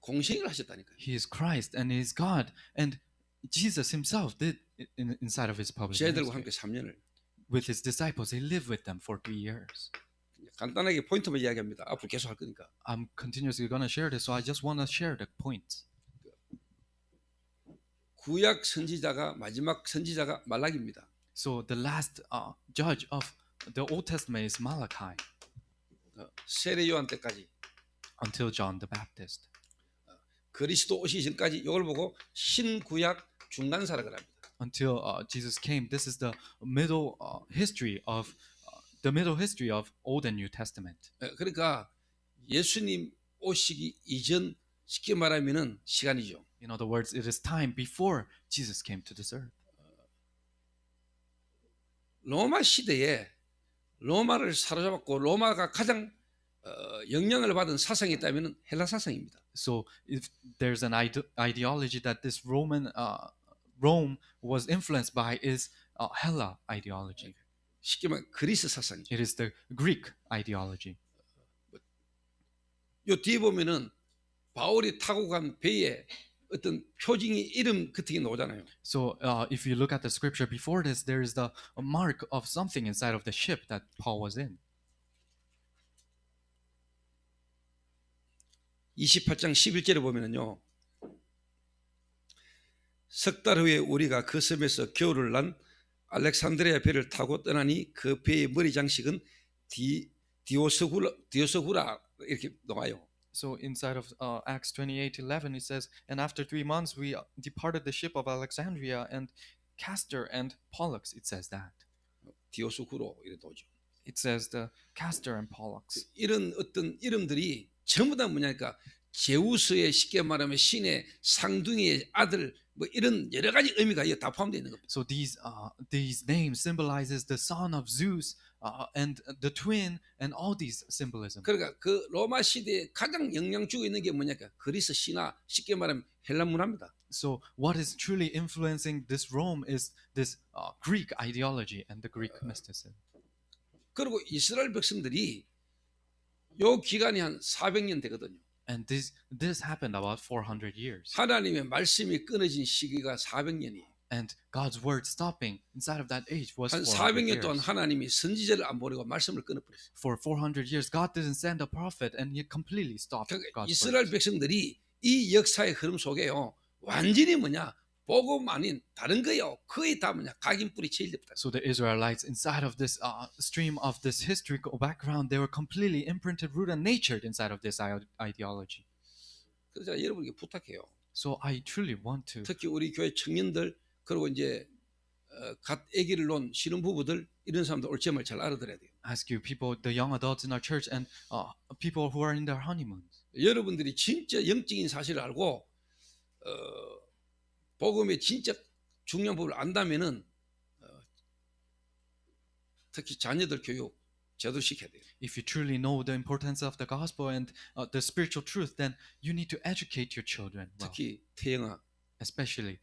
공생을 하셨다니까요. He is Christ and he is God, and Jesus himself did inside of his public 제자들과 ministry. 함께 3년을 With his disciples, he lived with them for 3 years. 간단하게 포인트만 이야기합니다. 앞으로 계속 할 거니까. I'm continuously going to share this, so I just want to share the points. 구약 선지자가 마지막 선지자가 말라기입니다. So the last judge of the Old Testament is Malachi 세례 요한 때까지 until John the Baptist. 그리스도 오시기 전까지 이걸 보고 신구약 중간사라 그럽니다. Until Jesus came, this is the middle history of Old and New Testament. 그러니까 예수님 오시기 이전 쉽게 말하면은 시간이죠. In other words, it is time before Jesus came to this earth. 로마 시대에 로마를 사로잡았고 로마가 가장 영향을 받은 사상이 있다면 헬라 사상입니다. So if there's an ideology that this Rome was influenced by is Hella ideology. 쉽게 말하면 그리스 사상이죠. It is the Greek ideology. 요 뒤에 보면은 바울이 타고 간 배에 어떤 표징이 이름 같은 게 나오잖아요. So if you look at the scripture before this, there is the mark of something inside of the ship that Paul was in. 28장 11절에 보면은요. 석 달 후에 우리가 그 섬에서 겨울을 난 알렉산드리아 배를 타고 떠나니 그 배의 머리 장식은 디오스구라 이렇게 나와요. So inside of Acts 28:11 it says, and after 3 months we departed the ship of Alexandria, and Castor and Pollux. It says that. 디오스쿠로 이래도 오죠. It says the Castor and Pollux. 이런 어떤 이름들이 전부 다 뭐냐니까 제우스의 쉽게 말하면 신의 상둥이의 아들 뭐 이런 여러 가지 의미가 다 포함되어 있는 겁니다. So these names symbolizes the son of Zeus and the twin and all these symbolism. 그러니까 그 로마 시대에 가장 영향 주고 있는 게 뭐냐니까 그리스 신화 쉽게 말하면 헬란 문화입니다. So what is truly influencing this Rome is this Greek ideology and the Greek mysticism. 그리고 이스라엘 백성들이 요 기간이 한 400년 되거든요. And this happened about 400 years. 하나님의 말씀이 끊어진 시기가 400년이에요. And God's word stopping inside of that age was 한 400년 400 동안 years. 하나님이 선지자를 안 보내고 말씀을 끊어버렸어요. For 400 years, God didn't send a prophet, and He completely stopped 그러니까 God's 이스라엘 word. 백성들이 이 역사의 흐름 속에요. 완전히 뭐냐 복음 아닌 다른 거요. 거의 다 뭐냐 각인뿌리 체일됐다. So the Israelites, inside of this stream of this historical background, they were completely imprinted, rooted, and natured inside of this ideology. 그래서 제가 여러분에게 부탁해요. So I truly want to 특히 우리 교회 청년들 그리고 이제 갓 아기를 놓은 신혼부부들 이런 사람들 올 점을 잘 알아들어야 돼요. ask you, people, the young adults in our church, and people who are in their honeymoons. 여러분들이 진짜 영적인 사실을 알고 복음의 진짜 중요한 부분을 안다면은 특히 자녀들 교육 제대로 시켜야 돼요. If you truly know the importance of the gospel and the spiritual truth, then you need to educate your children well, 특히 태영아 especially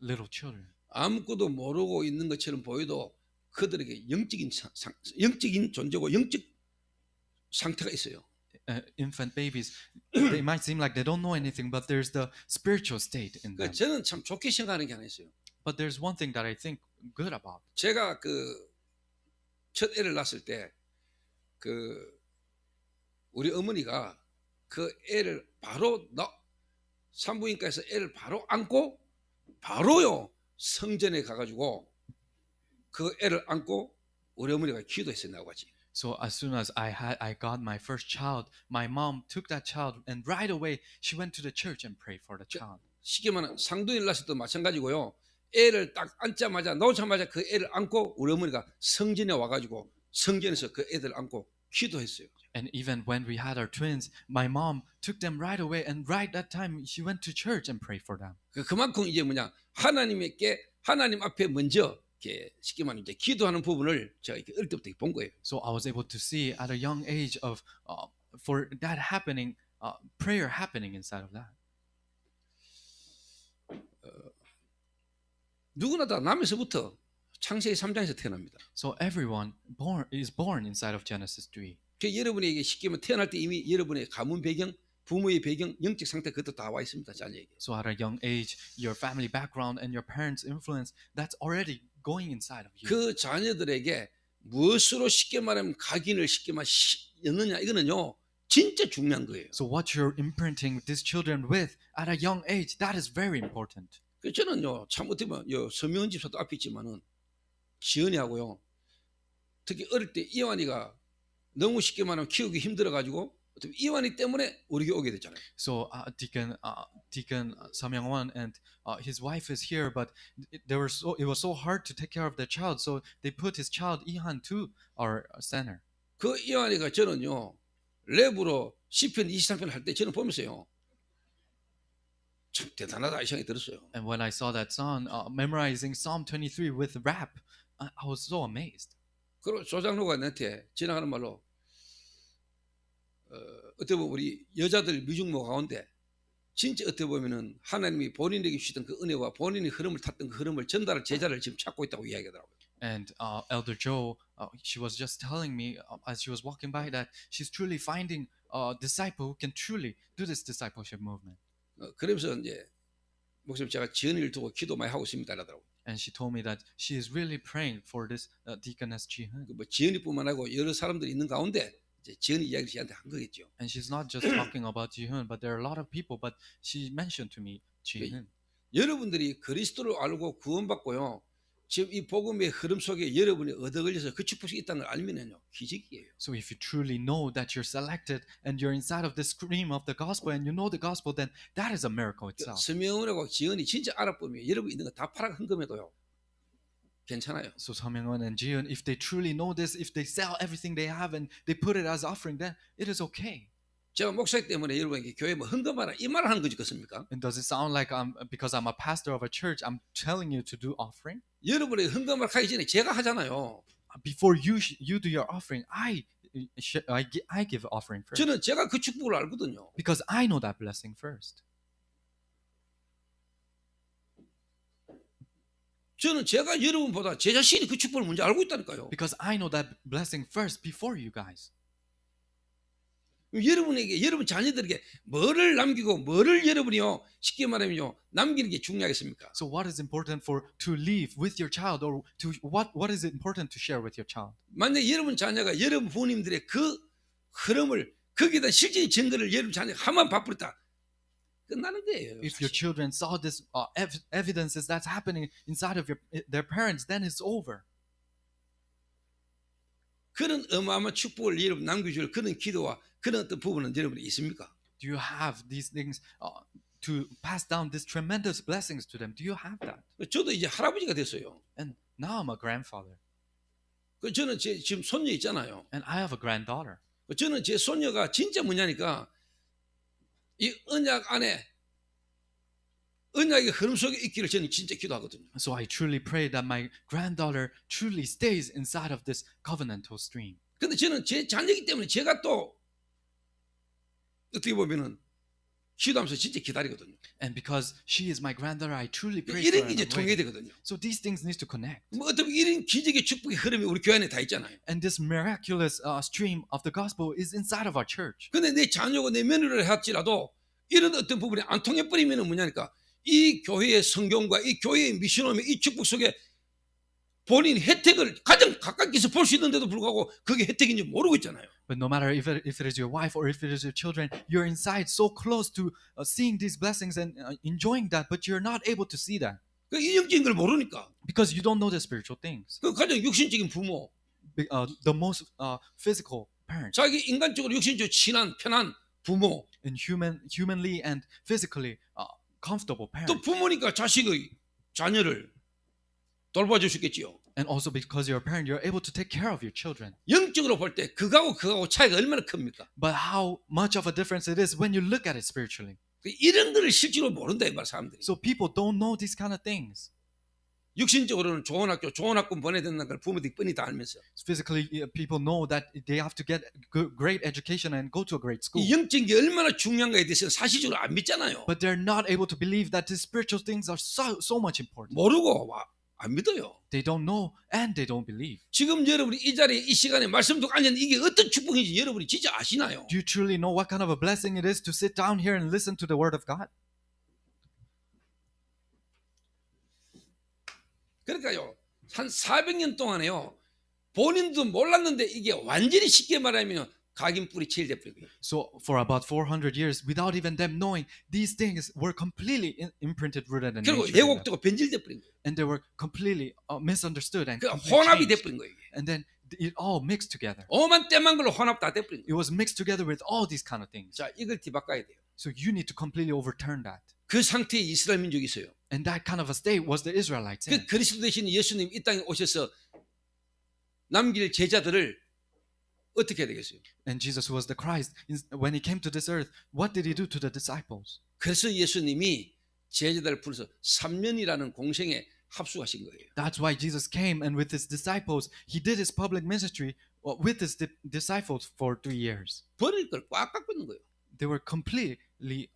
little children. 아무것도 모르고 있는 것처럼 보여도 그들에게 영적인 존재고 영적 상태가 있어요. Infant babies, they might seem like they don't know anything, but there's the spiritual state in them. 저는 참 좋게 생각하는 게 하나 있어요. But there's one thing that I think good about. 제가 그 첫 애를 낳았을 때 그 우리 어머니가 그 애를 바로 산부인과에서 애를 바로 안고 바로요 성전에 가가지고 그 애를 안고 우리 어머니가 기도했어요 나같이. So as soon as I got my first child, my mom took that child and right away she went to the church and prayed for the child. 쉽게 말하면 상둥이를 낳았을 때도 마찬가지고요. 애를 딱 앉자마자 놓자마자 그 애를 안고 우리 어머니가 성전에 와가지고 성전에서 그 애들 안고 기도했어요. And even when we had our twins, my mom took them right away, and right that time she went to church and prayed for them. 그만큼 이제 뭐냐 하나님 앞에 먼저 이렇게 쉽게 말하면 이제 기도하는 부분을 제가 이렇게 어릴 때부터 본 거예요. So I was able to see at a young age of for that happening, prayer happening inside of that. 누구나 다 남에서부터 창세기 3장에서 태어납니다. So everyone is born inside of Genesis 3. 그 여러분에게 쉽게 말하면 태어날 때 이미 여러분의 가문 배경, 부모의 배경, 영적 상태 그것도 다 와 있습니다. 자녀에게. So at a young age, your family background and your parents' influence, that's already going inside of you. 그 자녀들에게 무엇으로 쉽게 말하면 각인을 쉽게 넣느냐 이거는요 진짜 중요한 거예요. So what you're imprinting these children with at a young age, that is very important. 그 저는요 참 어떻게 보면 서명은 집사도 앞에 있지만은 지연이하고요 특히 어릴 때 이완이가 너무 쉽게 말하면 키우기 힘들어가지고 이완이 때문에 우리 교회 오게 됐잖아요. So Deacon Samyangwon and his wife is here, but it was so hard to take care of their child, so they put his child Ihan to our center. 그 이완이가 저는요 랩으로 시편 23편 할 때 저는 보면서요 참 대단하다 이 생각이 들었어요. And when I saw that song, memorizing Psalm 23 with rap, I was so amazed. 그리고 조장로가 나한테 지나가는 말로 어떻게 보면 우리 여자들 미중모 가운데 진짜 어떻게 보면은 하나님이 본인에게 주시던 그 은혜와 본인이 흐름을 탔던 그 흐름을 전달할 제자를 지금 찾고 있다고 이야기하더라고요. And Elder Joe, she was just telling me as she was walking by that she's truly finding a disciple who can truly do this discipleship movement. 그러면서 이제 목사님 제가 지연이를 두고 기도 많이 하고 있습니다 라더라고요. And she told me that she is really praying for this deaconess Jihyun. 뭐 지연이뿐만 아니고 여러 사람들이 있는 가운데 이제 지연이 이야기를 저한테 한 거겠죠. And she's not just talking about Jihyun, but there are a lot of people. But she mentioned to me Jihyun. 여러분들이 그리스도를 알고 구원받고요. 지금 이 복음의 흐름 속에 여러분이 얻어 걸려서 그 축복이 있다는 걸 알면요 기적이에요. So if you truly know that you're selected and you're inside of the stream of the gospel and you know the gospel, then that is a miracle itself. 서명훈하고 지은이 진짜 알아보면 여러분 있는 거 다 팔아 헌금해도요 괜찮아요. So 서명훈 and Jiun, if they truly know this, if they sell everything they have and they put it as offering, then it is okay. 제가 목사이기 때문에 여러분에게 교회 뭐 헌금하라 이 말을 하는 거지 그렇습니까? And does it sound like because I'm a pastor of a church, I'm telling you to do offering? 여러분이 헌금을 하기 전에 제가 하잖아요. Before you do your offering, I give offering first. 저는 제가 그 축복을 알거든요. Because I know that blessing first. 저는 제가 여러분보다 제 자신이 그 축복을 먼저 알고 있다니까요. Because I know that blessing first before you guys. 여러분에게 여러분 자녀들에게 뭐를 남기고 뭐를 여러분이요 쉽게 말하면요 남기는 게 중요하겠습니까? So what is important to leave with your child, or to what is important to share with your child? 만약 여러분 자녀가 여러분 부모님들의 그 흐름을 거기다 실질의 증거를 여러분 자녀가 한번 바꾸었다 끝나는 거예요. If your children saw this evidences that's happening inside of their parents, then it's over. 그런 어마어마한 축복을 여러분 남겨줄 그런 기도와 그런 어떤 부분은 여러분이 있습니까? Do you have these things to pass down these tremendous blessings to them? Do you have that? 저도 이제 할아버지가 됐어요. And now I'm a grandfather. 저는 제 지금 손녀 있잖아요. And I have a granddaughter. 저는 제 손녀가 진짜 뭐냐니까 이 언약 안에 언약의 흐름 속에 있기를 저는 진짜 기도하거든요. So I truly pray that my granddaughter truly stays inside of this covenantal stream. 근데 저는 제 자녀이기 때문에 제가 또 어떻게 보면은 기도하면서 진짜 기다리거든요. And because she is my granddaughter, I truly pray for 이런 her. 게 이제 and 통해야 wait. 되거든요. So these things need to connect. 뭐 어떻게 이런 기적의 축복의 흐름이 우리 교회 안에 다 있잖아요. And this miraculous stream of the gospel is inside of our church. 근데 내 자녀가 내 며느리를 할지라도 이런 어떤 부분이 안 통해 버리면은 뭐냐니까 이 교회의 성경과 이 교회의 미션홈의 이 축복 속에 본인 혜택을 가장 가깝게서 볼 수 있는데도 불구하고 그게 혜택인지 모르고 있잖아요. But no matter if it is your wife or if it is your children, you're inside so close to seeing these blessings and enjoying that, but you're not able to see that. 그 이영적인 걸 모르니까. Because you don't know the spiritual things. 그 가장 육신적인 부모, The most physical parent. 자기 인간적으로 육신적으로 친한 편한 부모. And humanly and physically comfortable parent. 또 부모니까 자식의 자녀를 돌봐줄 수 있겠지요. And also because you're a parent, you're able to take care of your children. 영적으로 볼 때 그거하고 차이가 얼마나 큽니까? But how much of a difference it is when you look at it spiritually. 이런 거를 실제로 모른다 이 말 사람들이. So people don't know these kind of things. 육신적으로는 좋은 학교 보내야 된다는 걸 부모들이 뻔히 다 알면서. Physically, people know that they have to get great education and go to a great school. 이 영적인 게 얼마나 중요한가에 대해서 사실적으로 안 믿잖아요. But they're not able to believe that these spiritual things are so much important. 모르고 안 믿어요. They don't know and they don't believe. 지금 여러분이 이 자리에 이 시간에 말씀 듣고 앉았는데 이게 어떤 축복인지 여러분이 진짜 아시나요? Do you truly know what kind of a blessing it is to sit down here and listen to the word of God? 그러니까요. 한 400년 동안에요. 본인도 몰랐는데 이게 완전히 쉽게 말하면 각인 뿌리 체일돼버린 거예요. So for about 400 years, without even them knowing, these things were completely imprinted, rooted in 그리고 nature. in them. 왜곡되고 변질돼버린 거예요. And they were completely misunderstood and 그 completely 혼합이 changed. 돼버린 거예요. And then it all mixed together. 오만 때만 걸로 혼합 다 돼버린 거예요. It was mixed together with all these kind of things. 자, 이걸 뒤바꿔야 돼요. So you need to completely overturn that. 그 상태에 이스라엘 민족이 있어요. And that kind of a state was the Israelites in. 그 그리스도 대신 예수님 이 땅에 오셔서 남길 제자들을 어떻게 해야 되겠어요? And Jesus, who was the Christ, when he came to this earth, what did he do to the disciples? 그래서 예수님이 제자들을 불러서 3년이라는 공생에 합숙하신 거예요. That's why Jesus came, and with his disciples, he did his public ministry with his disciples for 3 years. 버릴 걸 꽉 갖고 있는 거예요. They were completely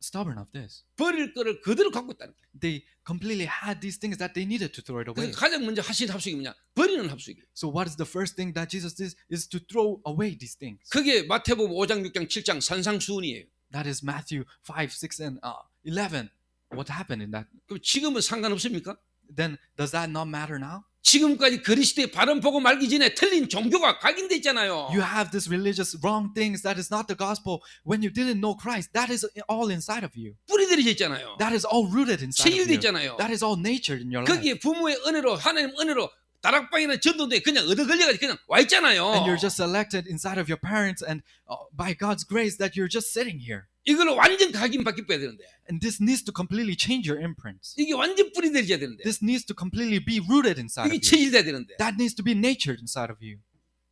stubborn of this. 버릴 거를 그대로 갖고 있다는 거예요. They completely had these things that they needed to throw it away. 그러니까 가장 먼저 하신 합숙이 뭐냐? 버리는 합숙이에요. So what is the first thing that Jesus did is to throw away these things. 그게 마태복음 5장, 6장, 7장 산상수훈이에요. That is Matthew 5, 6, and 11. What happened in that? 그럼 지금은 상관없습니까? Then does that not matter now? 지금까지 그리스도의 바른 복음 알기 전에 틀린 종교가 각인돼 있잖아요. You have this religious wrong things that is not the gospel. When you didn't know Christ, that is all inside of you. 뿌리 들여져 있잖아요. That is all rooted inside of 체질돼 you. 있잖아요. That is all natured in your life. 거기에 부모의 은혜로 하나님 은혜로 다락방이나 전도도에 그냥 얻어 걸려가지고 그냥 와 있잖아요. And you're just selected inside of your parents, and by God's grace that you're just sitting here. 이걸로 완전 각인 바뀌어야 되는데. And this needs to completely change your imprints. 이게 완전 뿌리 들여져야 되는데. This needs to completely be rooted inside 이게 of you. 체질돼야 되는데. That needs to be natured inside of you.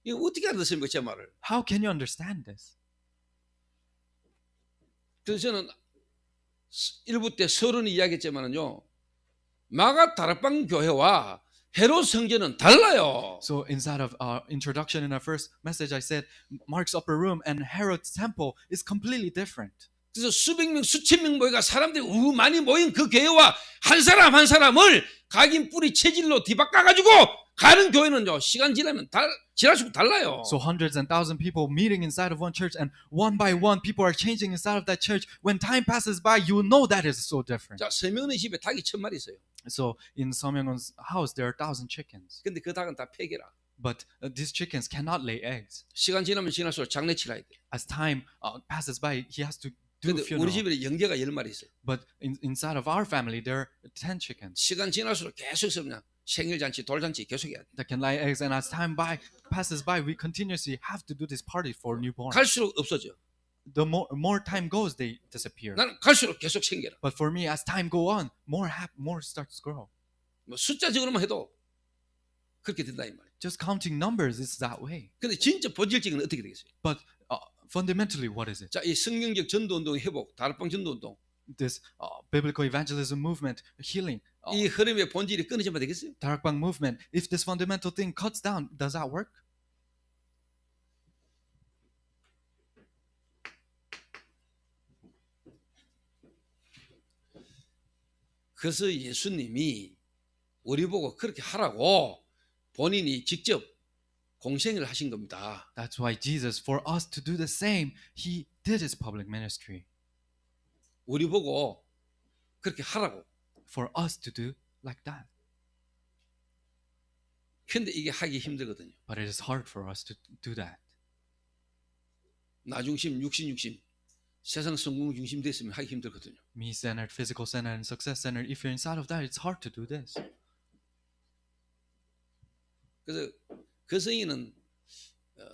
이거 어떻게 알았습니까, 제 말을? How can you understand this? 그래서 저는 1부 때 서론이 이야기했지만은요, 마가 다락방 교회와 헤롯 성전은 달라요. So inside of our introduction in our first message, I said Mark's upper room and Herod's temple is completely different. 그래서 수백 명, 수천 명 모여가 사람들이 많이 모인 그 교회와 한 사람 한 사람을 각인 뿌리 체질로 뒤바꿔가지고 가는 교회는요, 시간 지나면 지날수록 달라요. So hundreds and thousands of people meeting inside of one church, and one by one people are changing inside of that church. When time passes by, you will know that is so different. 자, 서명의 집에 닭이 1000마리 있어요. So in Samyang's house, there are 1,000 chickens. 근데 그 닭은 다 폐기라. But these chickens cannot lay eggs. 시간 지나면 지날수록 장례치라 돼. As time passes by, he has to do 근데 funeral. 우리 집에 영계가 10마리 있어요. But inside of our family, there are 10 chickens 시간 지날수록 계속 그냥 생일잔치, 돌잔치 계속 해야 돼. that can lay eggs. And as time passes by, we continuously have to do this party for newborn. 갈수록 없어져. The more time goes, they disappear. 나는 갈수록 계속 생겨라. But for me, as time go on, more starts to grow. 뭐 숫자적으로만 해도 그렇게 된다 이 말이에요. Just counting numbers is that way. 근데 진짜 본질적인 어떻게 되겠어요? But fundamentally, what is it? 자, 이 성경적 전도운동 회복, 다락방 전도운동, This biblical evangelism movement, healing, 이 흐름의 본질이 끊어지면 되겠어요? Darakbang movement. If this fundamental thing cuts down, does that work? 그래서 예수님이 우리 보고 그렇게 하라고 본인이 직접 공생을 하신 겁니다. That's why Jesus, for us to do the same, he did his public ministry. 우리 보고 그렇게 하라고. For us to do like that. 근데 이게 하기 힘들거든요. But it is hard for us to do that. 나 중심, 육신 중심, 세상 성공 중심 됐으면 하기 힘들거든요. Me-centered, physical-centered, and success-centered. If you're inside of that, it's hard to do this. 그래서 그 성인은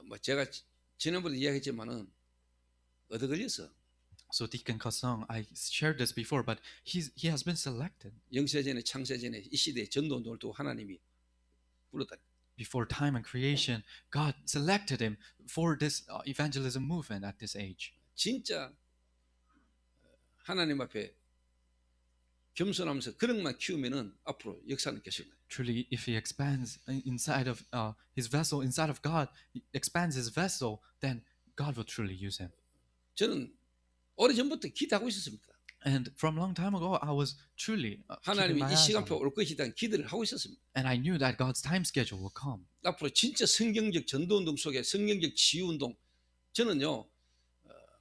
뭐 제가 지난번에 이야기했지만은 얻어 걸렸어. So Deacon Kasang, I shared this before, but he has been selected. 영세전에 창세전에 이 시대에 전도운동을 두고 하나님이 불렀다. Before time and creation, God selected him for this evangelism movement at this age. 진짜 하나님 앞에 겸손하면서 그릇만 키우면은 앞으로 역사는 계속 나요. Truly, if he expands inside of his vessel, inside of God, he expands his vessel, then God will truly use him. 저는 오래전부터 기도하고 있었습니다. And from a long time ago, I was truly keeping 하나님이 my 이 eyes on 시간표 him. 올 것이라는 기도를 하고 있었습니다. And I knew that God's time schedule will come. 앞으로 진짜 성경적 전도운동 속에 성경적 치유운동, 저는요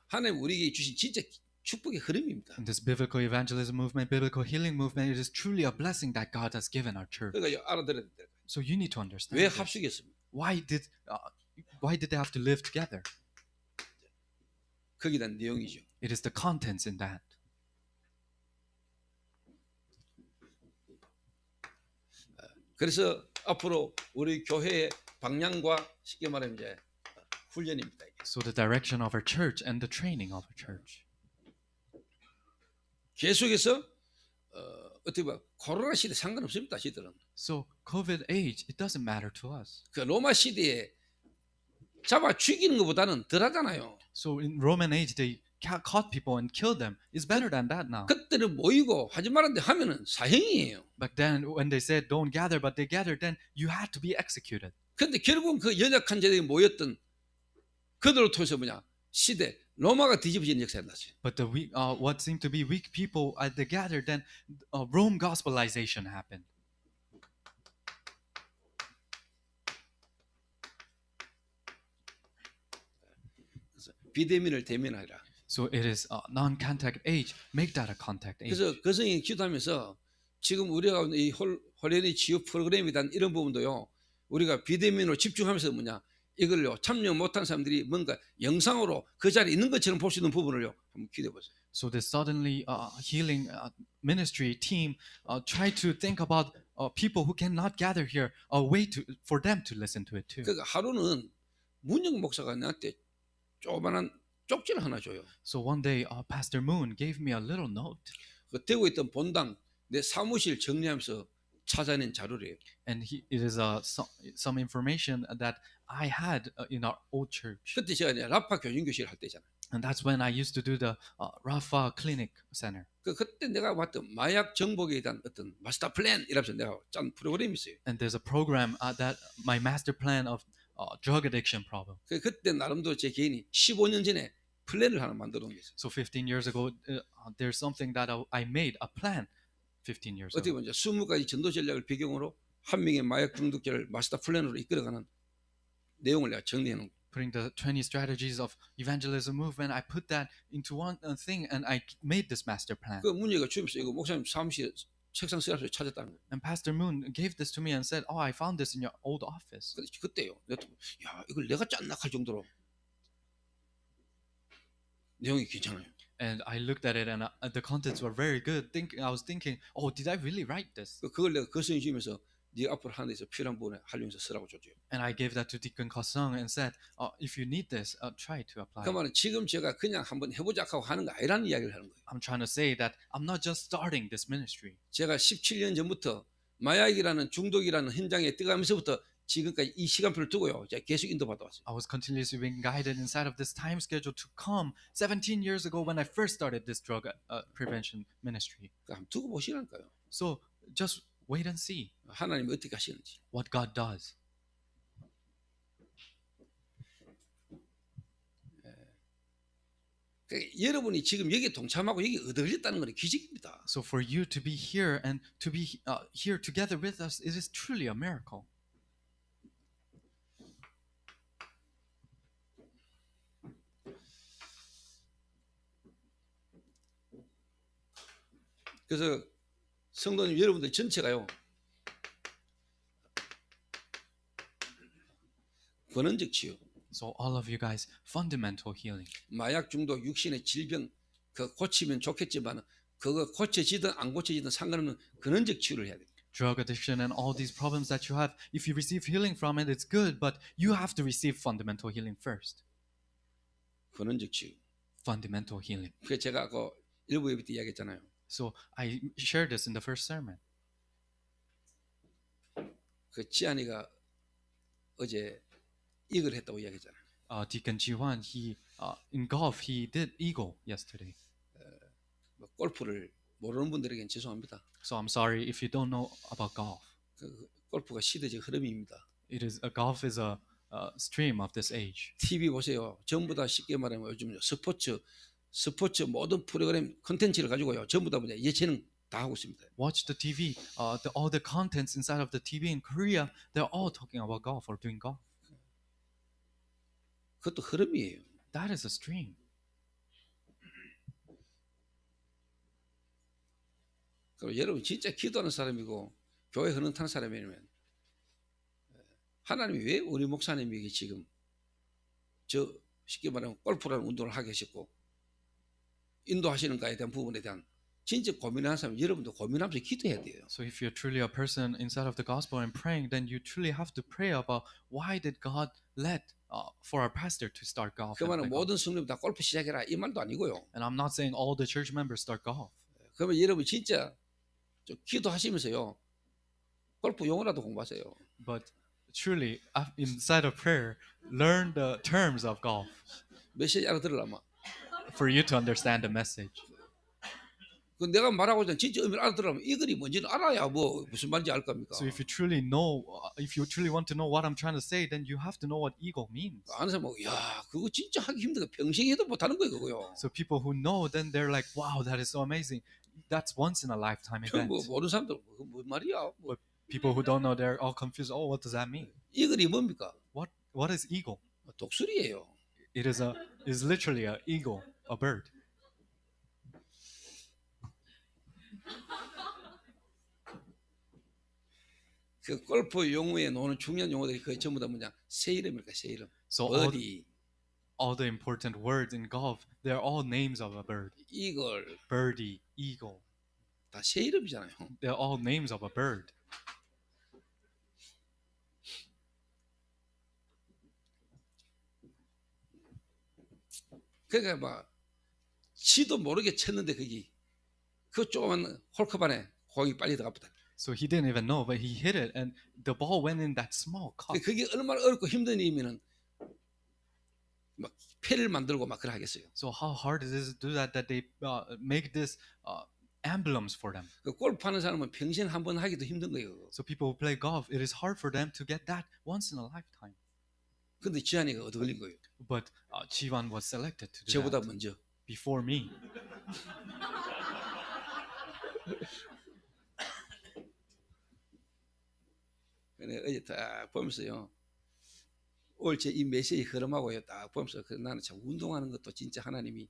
하나님 우리에게 주신 진짜 축복의 흐름입니다. In this biblical evangelism movement, biblical healing movement, it is truly a blessing that God has given our church. 그러니까 알아들어야 돼요. So you need to understand 왜 this. 합숙했습니까? Why did they have to live together? 거기에 대한 내용이죠. It is the contents in that. 그래서 앞으로 우리 교회의 방향과 쉽게 말하면 이제 훈련입니다. So the direction of our church and the training of our church. 계속해서 어떻게 봐 코로나 시대 상관없습니다. 시들은 So COVID age, it doesn't matter to us. 그 로마 시대에 잡아 죽이는 것보다는 덜하잖아요. So in Roman age, they caught people and killed them. It's better than that now. 그때는 모이고 하지 말았는데 하면은 사형이에요. Back then, when they said don't gather, but they gathered, then you had to be executed. 근데 결국은 그 연약한 자들이 모였던 그들을 통해서 뭐냐 시대 로마가 뒤집어지는 역사가 났어요. But the what seemed to be weak people as they gathered, then Rome gospelization happened. 비대면을 대면하라. So it is a non-contact age. Make that a contact age. 그래서 그 성이 기도하면서 지금 우리가 이 멜리데-치유 프로그램에 대한 이런 부분도요. 우리가 비대면으로 집중하면서 뭐냐 이걸요 참여 못한 사람들이 뭔가 영상으로 그 자리에 있는 것처럼 볼 수 있는 부분을요 한번 기대해 보세요. So the suddenly healing ministry team try to think about people who cannot gather here, a way for them to listen to it too. 그러니까 하루는 문영 목사가 나한테 조그만한 쪽지를 하나 줘요. So one day, Pastor Moon gave me a little note, 그 대구에 있던 본당 내 사무실 정리하면서 찾아낸 자료래요. and it is some information that I had in our old church, 그때 제가 이제 라파 교진교실 할 때잖아요. and that's when I used to do the Rafa Clinic Center. 그때 내가 봤던 마약 정복에 대한 어떤 마스터 플랜 이라면서 내가 짠 프로그램이 있어요. And there's a program that my master plan of drug addiction problem. 그때 나름대로 제 개인이 15년 전에 플랜을 하나 만들어 놓은 게 있어요. So 15 years ago, there's something that I made a plan 15 years 어떻게 ago. 보면 20가지 전도 전략을 배경으로 한 명의 마약 중독자를 마스터 플랜으로 이끌어가는 내용을 내가 정리해 놓은 거예요. Putting the 20 strategies of evangelism movement, I put that into one thing, and I made this master plan. 그 문제가 주면서 이거 목사님 사무실 책상 서랍에 찾았다는 거예요. And Pastor Moon gave this to me and said, "Oh, I found this in your old office." 그때요. 야, 이걸 내가 짰나 할 정도로 내용이 괜찮아요. And I looked at it, and the contents were very good. I was thinking, "Oh, did I really write this?" 그걸 내가 거성이 주면서 네 앞으로 하는 데서 필요한 부분에 활용해서 쓰라고 줬죠. And I gave that to Deacon Kosung and said, "If you need this, try to apply." 그 말은 지금 제가 그냥 한번 해보자 하고 하는 거 아니라는 이야기를 하는 거예요. I'm trying to say that I'm not just starting this ministry. 제가 17년 전부터 마약이라는 중독이라는 현장에 뛰어가면서부터 지금까지 이 시간표를 두고요. 제가 계속 인도받아 왔어요. I was continuously being guided inside of this time schedule to come 17 years ago when I first started this drug prevention ministry. 한번 두고 보시라니까요. So just wait and see 하나님이 어떻게 하시는지. what God does. 그러니까 여러분이 지금 여기 동참하고 여기 얻어들렸다는 건 기적입니다. So for you to be here and to be here together with us, it is truly a miracle. 그래서 성도님 여러분들 전체가요. 근원적 치유. So all of you guys, fundamental healing. 마약 중독, 육신의 질병 그 고치면 좋겠지만 그거 고쳐지든 안 고쳐지든 상관없는 근원적 치유를 해야 돼요. Drug addiction and all these problems that you have, if you receive healing from it, it's good, but you have to receive fundamental healing first. 근원적 치유. Fundamental healing. 그 제가 그 일부 예배 때 이야기했잖아요. So I shared this in the first sermon. 그 지안이가 어제 이걸 했다고 이야기했잖아요. Deacon Jiwan, in golf, he did eagle yesterday. 뭐 골프를 모르는 분들에겐 죄송합니다. So I'm sorry if you don't know about golf. 그 골프가 시대적 흐름입니다. Golf is a stream of this age. TV 보세요. 전부 다 쉽게 말하면 요즘 스포츠 모든 프로그램 컨텐츠를 가지고요. 전부 다 예체능 다 하고 있습니다. Watch the TV. All the contents inside of the TV in Korea, they're all talking about golf or doing golf. 그것도 흐름이에요. That is a stream. 그리고 여러분 진짜 기도하는 사람이고 교회 흐름 타는 사람이면 하나님이 왜 우리 목사님에게 지금 저 쉽게 말하면 골프라는 운동을 하게 하셨고 인도하시는가에 대한 부분에 대한 진짜 고민하는 사람 여러분도 고민하면서 기도해야 돼요. So if you're truly a person inside of the gospel and praying, then you truly have to pray about why did God let for our pastor to start golf. 그 말은 모든 성도들 다 골프 시작해라 이 말도 아니고요. And I'm not saying all the church members start golf. 그러면 여러분 진짜 좀 기도하시면서요 골프 용어라도 공부하세요. But truly, inside of prayer, learn the terms of golf 메시지 알아들으려면 for you to understand the message. 그 내가 말하고 있는 진짜 의미를 알아들으려면 이 글이 뭔지는 알아야 뭐 무슨 말인지 알 겁니까? So if you truly want to know what I'm trying to say, then you have to know what eagle means. 아는 사람 야 그거 진짜 하기 힘들어 평생 해도 못하는 거예요 그거요. So people who know, then they're like, wow, that is so amazing. That's once in a lifetime event. 뭐 모르는 사람들 뭔 말이야? 뭐. But people who don't know, they're all confused. Oh, what does that mean? 이 글이 뭡니까? What is eagle? 독수리예요. It is literally an eagle, a bird. 그 골프 용어에 나오는 중요한 용어들이 거의 전부 다 뭐냐 새 이름일까 새 이름. So 버디, all the important words in golf, they're all names of a bird. 이글 Birdie, eagle, 다 새 이름이잖아요. they're all names of a bird. 그러니까 막 지도 모르게 쳤는데 거기 그 조그만 홀컵 안에 공이 빨리 들어갔다. So he didn't even know, but he hit it, and the ball went in that small cup. 그게 얼마나 어렵고 힘든 일이면은 막 패를 만들고 막 그래 하겠어요. So how hard it is to do that they make this emblems for them. 그 골프하는 사람은 평생 한 번 하기도 힘든 거예요. So people who play golf, it is hard for them to get that once in a lifetime. 근데 지한이가 얻어 걸린 거예요. But Jiwan was selected to do 저보다 that 먼저. before me. 근데 어제 딱 보면서요. 오늘 제 이 메시지 흐름하고요. 딱 보면서 나는 참 운동하는 것도 진짜 하나님이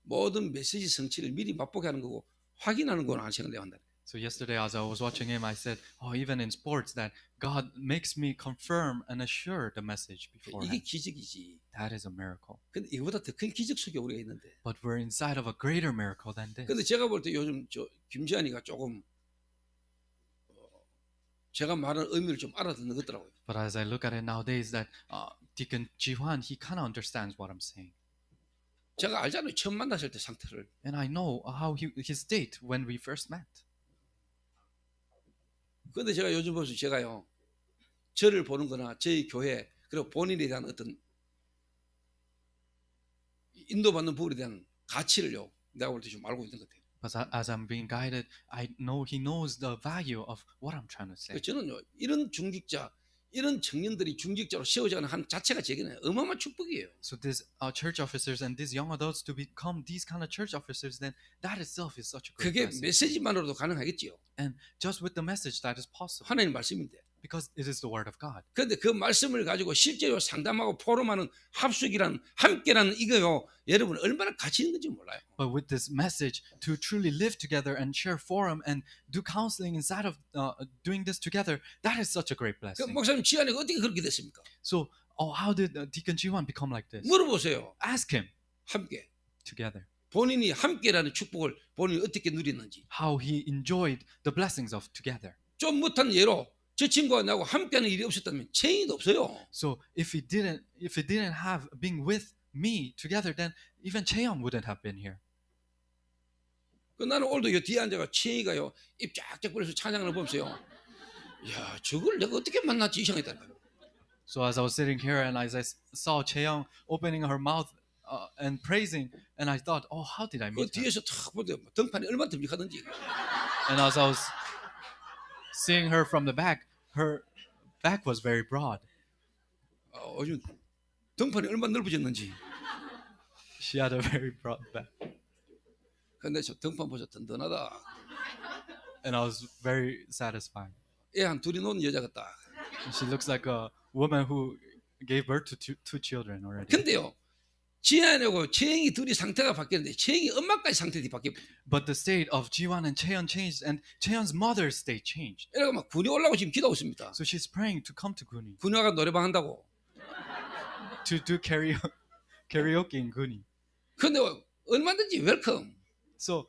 모든 메시지 성취를 미리 맛보게 하는 거고 확인하는 거는 하는 생각을 한다. So yesterday as I was watching him, I said, even in sports that God makes me confirm and assure the message 이게 beforehand. 기적이지. That is a miracle. 근데 이거보다 더 큰 기적 속에 우리가 있는데. But we're inside of a greater miracle than this. 근데 제가 볼 때 요즘 저 김지한이가 조금 제가 말하는 의미를 좀 알아듣는 것 같더라고요. But as I look at it nowadays, that Deacon Jiwan, he kind of understands what I'm saying. 제가 알잖아요. 처음 만났을 때 상태를. And I know how his state when we first met. 근데 제가 요즘 보면서 제가요. 저를 보는 거나 저희 교회 그리고 본인에 대한 어떤 인도받는 부분에 대한 가치를요. 내가 볼 때 좀 알고 있는 것 같아요. But as I'm being guided, I know he knows the value of what I'm trying to say. 저는요. 이런 중직자, 이런 청년들이 중직자로 세워져가는 한 자체가 제게는 어마어마한 축복이에요. So these church officers and these young adults to become these kind of church officers, then that itself is such a great 그게 blessing. 메시지만으로도 가능하겠지요. And just with the message, that is possible. 하나님 말씀인데. Because it is the word of God. 그런데 그 말씀을 가지고 실제로 상담하고 포럼하는 합숙이란 함께라는 이거요. 여러분 얼마나 가치 있는 건지 몰라요. But with this message to truly live together and share forum and do counseling inside of doing this together, that is such a great 그 blessing. 목사님 지한이가 어떻게 그렇게 됐습니까? So, how did Deacon Jiwan become like this? 물어보세요. Ask him 함께. together. 본인이 함께라는 축복을 본인이 어떻게 누렸는지. How he enjoyed the blessings of together. 좀 못한 예로 저 친구가 나하고 함께하는 일이 없었다면 체인도 없어요. So if he didn't have being with me together, then even Cheong wouldn't have been here. 그 나는 오늘도 요 뒤에 앉아가 체이가요 입 쫙쫙 벌려서 찬양을 보면서요. 야, 저걸 내가 어떻게 만났지 이상했다니까요. So as I was sitting here and as I saw Cheong opening her mouth and praising, and I thought, how did I 그 meet her? 뒤에서 탁 보는데 등판이 얼마나 듬직하든지. And as I was seeing her from the back, her back was very broad. 요즘 등판이 얼마나 넓어졌는지. She had a very broad back. 근데 저 등판 보자 든든하다. And I was very satisfied. 애 한 둘이 놓은 여자 같다. She looks like a woman who gave birth to two children already. 근데요. 지한이하고 채영이 둘이 상태가 바뀌었는데 채영이 엄마까지 상태가 바뀌었어요. But the state of Jiwan and Cheon changed, and Cheon's mother's state changed. 이래가 막 군이 올라고 지금 기도하고 있습니다. So she's praying to come to Guni 군이 와가 노래방 한다고. to do karaoke in Guni. 근데 얼마든지 웰컴. So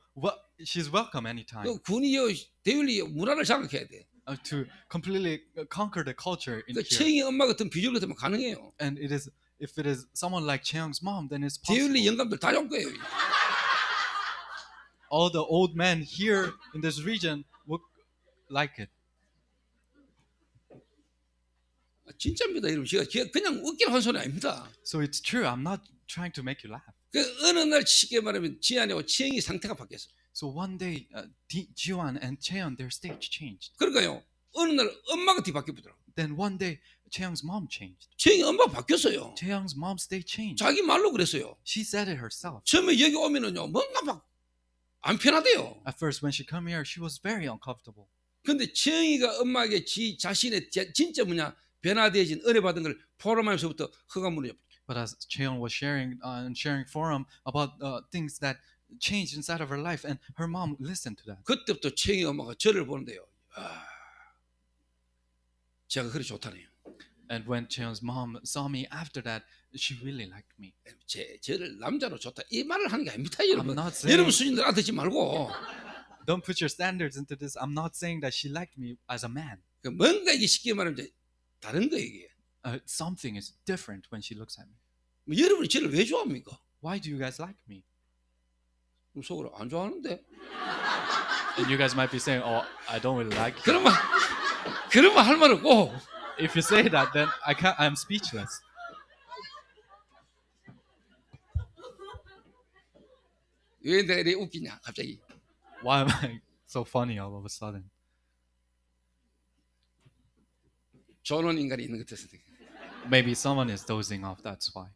she's welcome anytime 그 군이요 대윤리 문화를 장악해야 돼. to completely conquer the culture in 그 here. 채영이 엄마 같은 비주얼 같으면 가능해요. And if it is someone like Cheong's mom, then it's possible. 대윤리 영감들 다 올 거예요. All the old men here in this region would like it. 진짜입니다, 여러분. 제가 그냥 웃기는 한 소리 아닙니다. So it's true. I'm not trying to make you laugh. 그 어느 날 쉽게 말하면 지한이하고 채영이 상태가 바뀌었어. So one day, Jiwan and Cheon, their state changed. 그러니까요. 어느 날 엄마가 뒤 바뀌었더라고. Then one day, Cheong's mom changed. 채영이 엄마가 바뀌었어요. Cheong's mom's state changed. 자기 말로 그랬어요. She said it herself. 처음에 여기 오면은요, 뭔가 막 안 편하대요. At first, when she came here, she was very uncomfortable. 근데 채영이가 엄마에게 지 자신의 진짜 뭐냐 변화되어진 은혜 받은 걸 포럼하면서부터 허가문을 엽니다. But as Cheon was sharing forum about things that changed inside of her life, and her mom listened to that. 그때부터 채영이 엄마가 저를 보는데요. 제가 그리 좋다네요. And when Cheon's mom saw me after that, she really liked me. 저를 남자로 좋다 이 말을 하는 게 아닙니다, I'm 여러분. not saying, 여러분 수준들 알아듣지 말고 don't put your standards into this. I'm not saying that she liked me as a man. 뭔가 이게 쉽게 말하면 이제 다른 거예요, 이게. Something is different when she looks at me. 뭐 여러분이 저를 왜 좋아합니까? Why do you guys like me? 그럼 속으로 안 좋아하는데. And you guys might be saying, oh, I don't really like you. 그러면 할 말 없고. If you say that, then I'm speechless. 왜 내가 이렇게 웃기냐 갑자기. Why am I so funny all of a sudden? 조는 인간이 있는 것 같아서. Maybe someone is dozing off, that's why.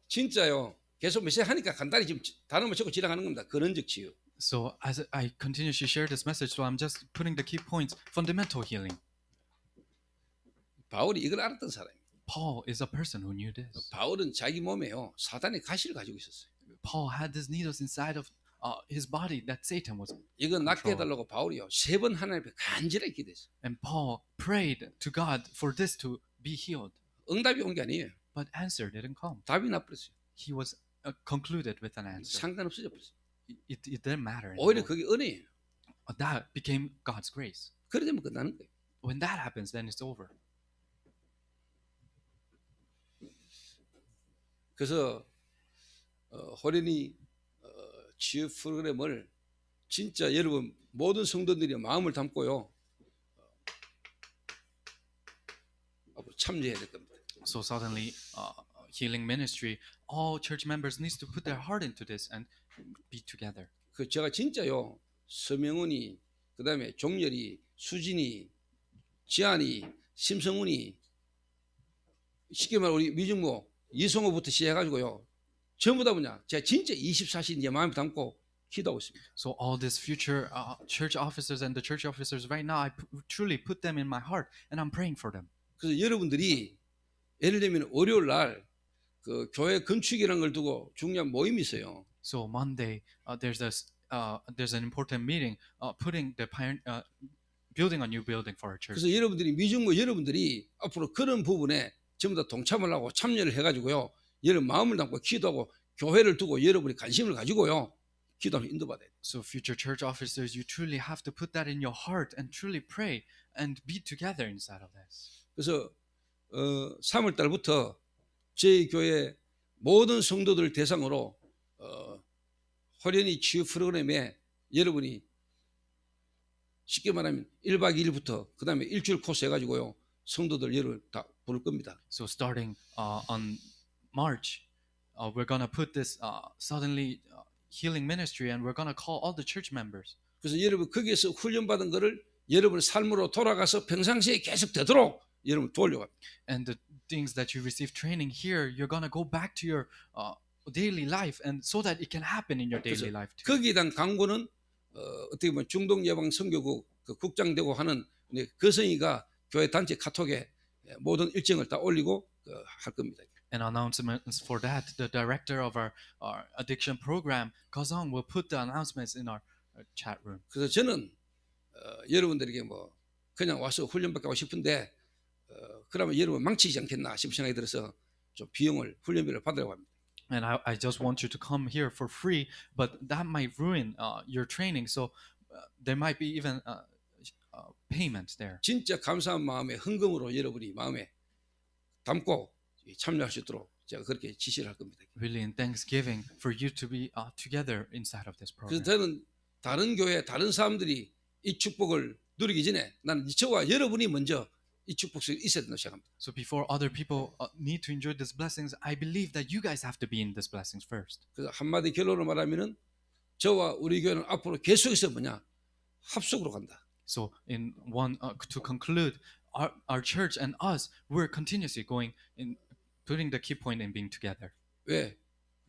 진짜요. 계속 메시지 하니까 간단히 지금 단어만 적고 지나가는 겁니다. 근원적 치유. So as I continuously share this message, so I'm just putting the key points. Fundamental healing. 바울이 이걸 알았던 사람이에요. Paul is a person who knew this. 바울은 자기 몸에요 사단의 가시를 가지고 있었어요. Paul had these needles inside of his body that Satan was. 이거 낫게 해달라고 바울이요 3번 하나님 앞에 간절히 기도했어요. And Paul prayed to God for this to be healed. 응답이 온 게 아니에요. But answer didn't come. 답이 나버렸어요. He was concluded with an answer. 상관없어져 버렸어요. It didn't matter. 오히려 그게 은혜예요. That became God's grace. 그러면 끝나는 거예요. When that happens, then it's over. 그래서 호련히 치유 프로그램을 진짜 여러분 모든 성도들이 마음을 담고요 앞으로 참여해야 될 겁니다. So suddenly, healing ministry, all church members needs to put their heart into this and be together. 그 제가 진짜요 서명훈이 그다음에 종렬이 수진이 지한이 심성훈이 쉽게 말해 우리 미중모 이성호부터 시작해가지고요 전부 다 뭐냐 제가 진짜 24시 이제 마음에 담고 기도하고 있습니다. So all these future church officers and the church officers right now, I truly put them in my heart and I'm praying for them. 그래서 여러분들이 예를 들면 월요일 날 그 교회 건축이라는 걸 두고 중요한 모임이 있어요. So Monday, there's an important meeting, building a new building for our church. 그래서 여러분들이 미중모 여러분들이 앞으로 그런 부분에 전부 다 동참을 하고 참여를 해가지고요. 여러분 마음을 담고 기도하고 교회를 두고 여러분이 관심을 가지고요. 기도하는 인도받아야 돼요. So future church officers, you truly have to put that in your heart and truly pray and be together inside of this. 그래서 3월 달부터 저희 교회 모든 성도들 대상으로 호련히 치유 프로그램에 여러분이 쉽게 말하면 1박 2일부터 그 다음에 일주일 코스 해가지고요. 성도들 여러분 다 부를 겁니다. So starting on March, we're gonna put this suddenly healing ministry, and we're gonna call all the church members. 그래서 여러분 거기에서 훈련받은 거를 여러분의 삶으로 돌아가서 평상시에 계속 되도록 여러분 도우려고 합니다. And the things that you receive training here, you're gonna go back to your daily life, and so that it can happen in your daily life too. 거기에 대한 광고는 어떻게 보면 중동 예방 선교국 그 국장되고 하는 거성이가 교회 단체 카톡에 모든 일정을 다 올리고 할 겁니다. And announcements for that, the director of our addiction program, Kazong, will put the announcements in our chat room. 그래서 저는 여러분들에게 뭐 그냥 와서 훈련받고 싶은데 그러면 여러분 망치지 않겠나 싶은 생각이 들어서 좀 비용을 훈련비를 받으려고 합니다. And I just want you to come here for free, but that might ruin your training. So there might be even payment there. 진짜 감사한 마음에 헌금으로 여러분이 마음에 담고 참여할 수 있도록 제가 그렇게 지시를 할 겁니다. Really in thanksgiving for you to be together inside of this program. 그래서 저는 다른 교회 다른 사람들이 이 축복을 누리기 전에 나는 저와 여러분이 먼저 이 축복이 있어야 된다고 생각합니다. So before other people need to enjoy these blessings, I believe that you guys have to be in these blessings first. 그래서 한마디 결론을 말하면은 저와 우리 교회는 앞으로 계속해서 뭐냐 합숙으로 간다. So in one to conclude, our church and us, we're continuously going in putting the key point in being together. 왜?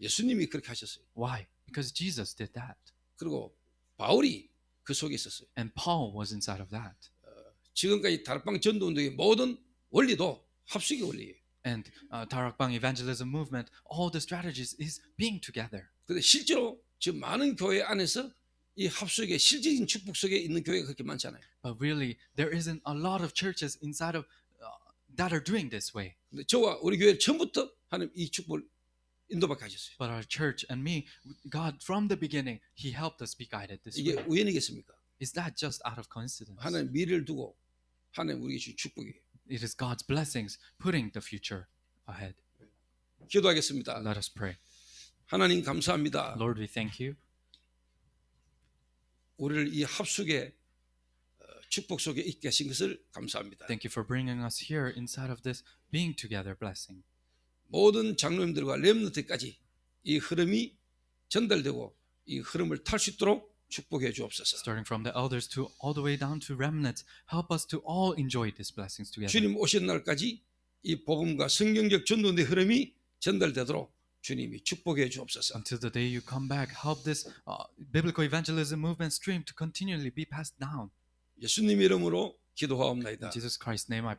예수님이 그렇게 하셨어요. Why? Because Jesus did that. 그리고 바울이 그 속에 있었어요. And Paul was inside of that. 지금까지 다락방 전도운동의 모든 원리도 합숙의 원리예요. and Tarakbang evangelism movement, all the strategies is being together. 근데 실제로 지금 많은 교회 안에서 이 합숙의 실질적인 축복 속에 있는 교회가 그렇게 많지 않아요. But really, there isn't a lot of churches inside of that are doing this way. 근데 저와 우리 교회 처음부터 하나님 이 축복을 인도받게 하셨어요. But our church and me, God from the beginning, He helped us be guided this 이게 way. 우연이겠습니까? Is that just out of coincidence? 하나님 미래를 두고 하나님 우리에게 주신 축복이에요. It is God's blessings putting the future ahead. 기도하겠습니다. Let us pray. 하나님 감사합니다. Lord, we thank you. 우리를 이 합숙의 축복 속에 있게 하신 것을 감사합니다. Thank you for bringing us here inside of this being together blessing. 모든 장로님들과 렘넌트까지 이 흐름이 전달되고 이 흐름을 탈 수 있도록 축복해 주옵소서. Starting from the elders to all the way down to remnants, help us to all enjoy these blessings together. 주님 오신 날까지 이 복음과 성경적 전도의 흐름이 전달되도록 주님이 축복해 주옵소서. Until the day you come back, help this biblical evangelism movement stream to continually be passed down. 예수님 이름으로 기도하옵나이다. In Jesus Christ's name I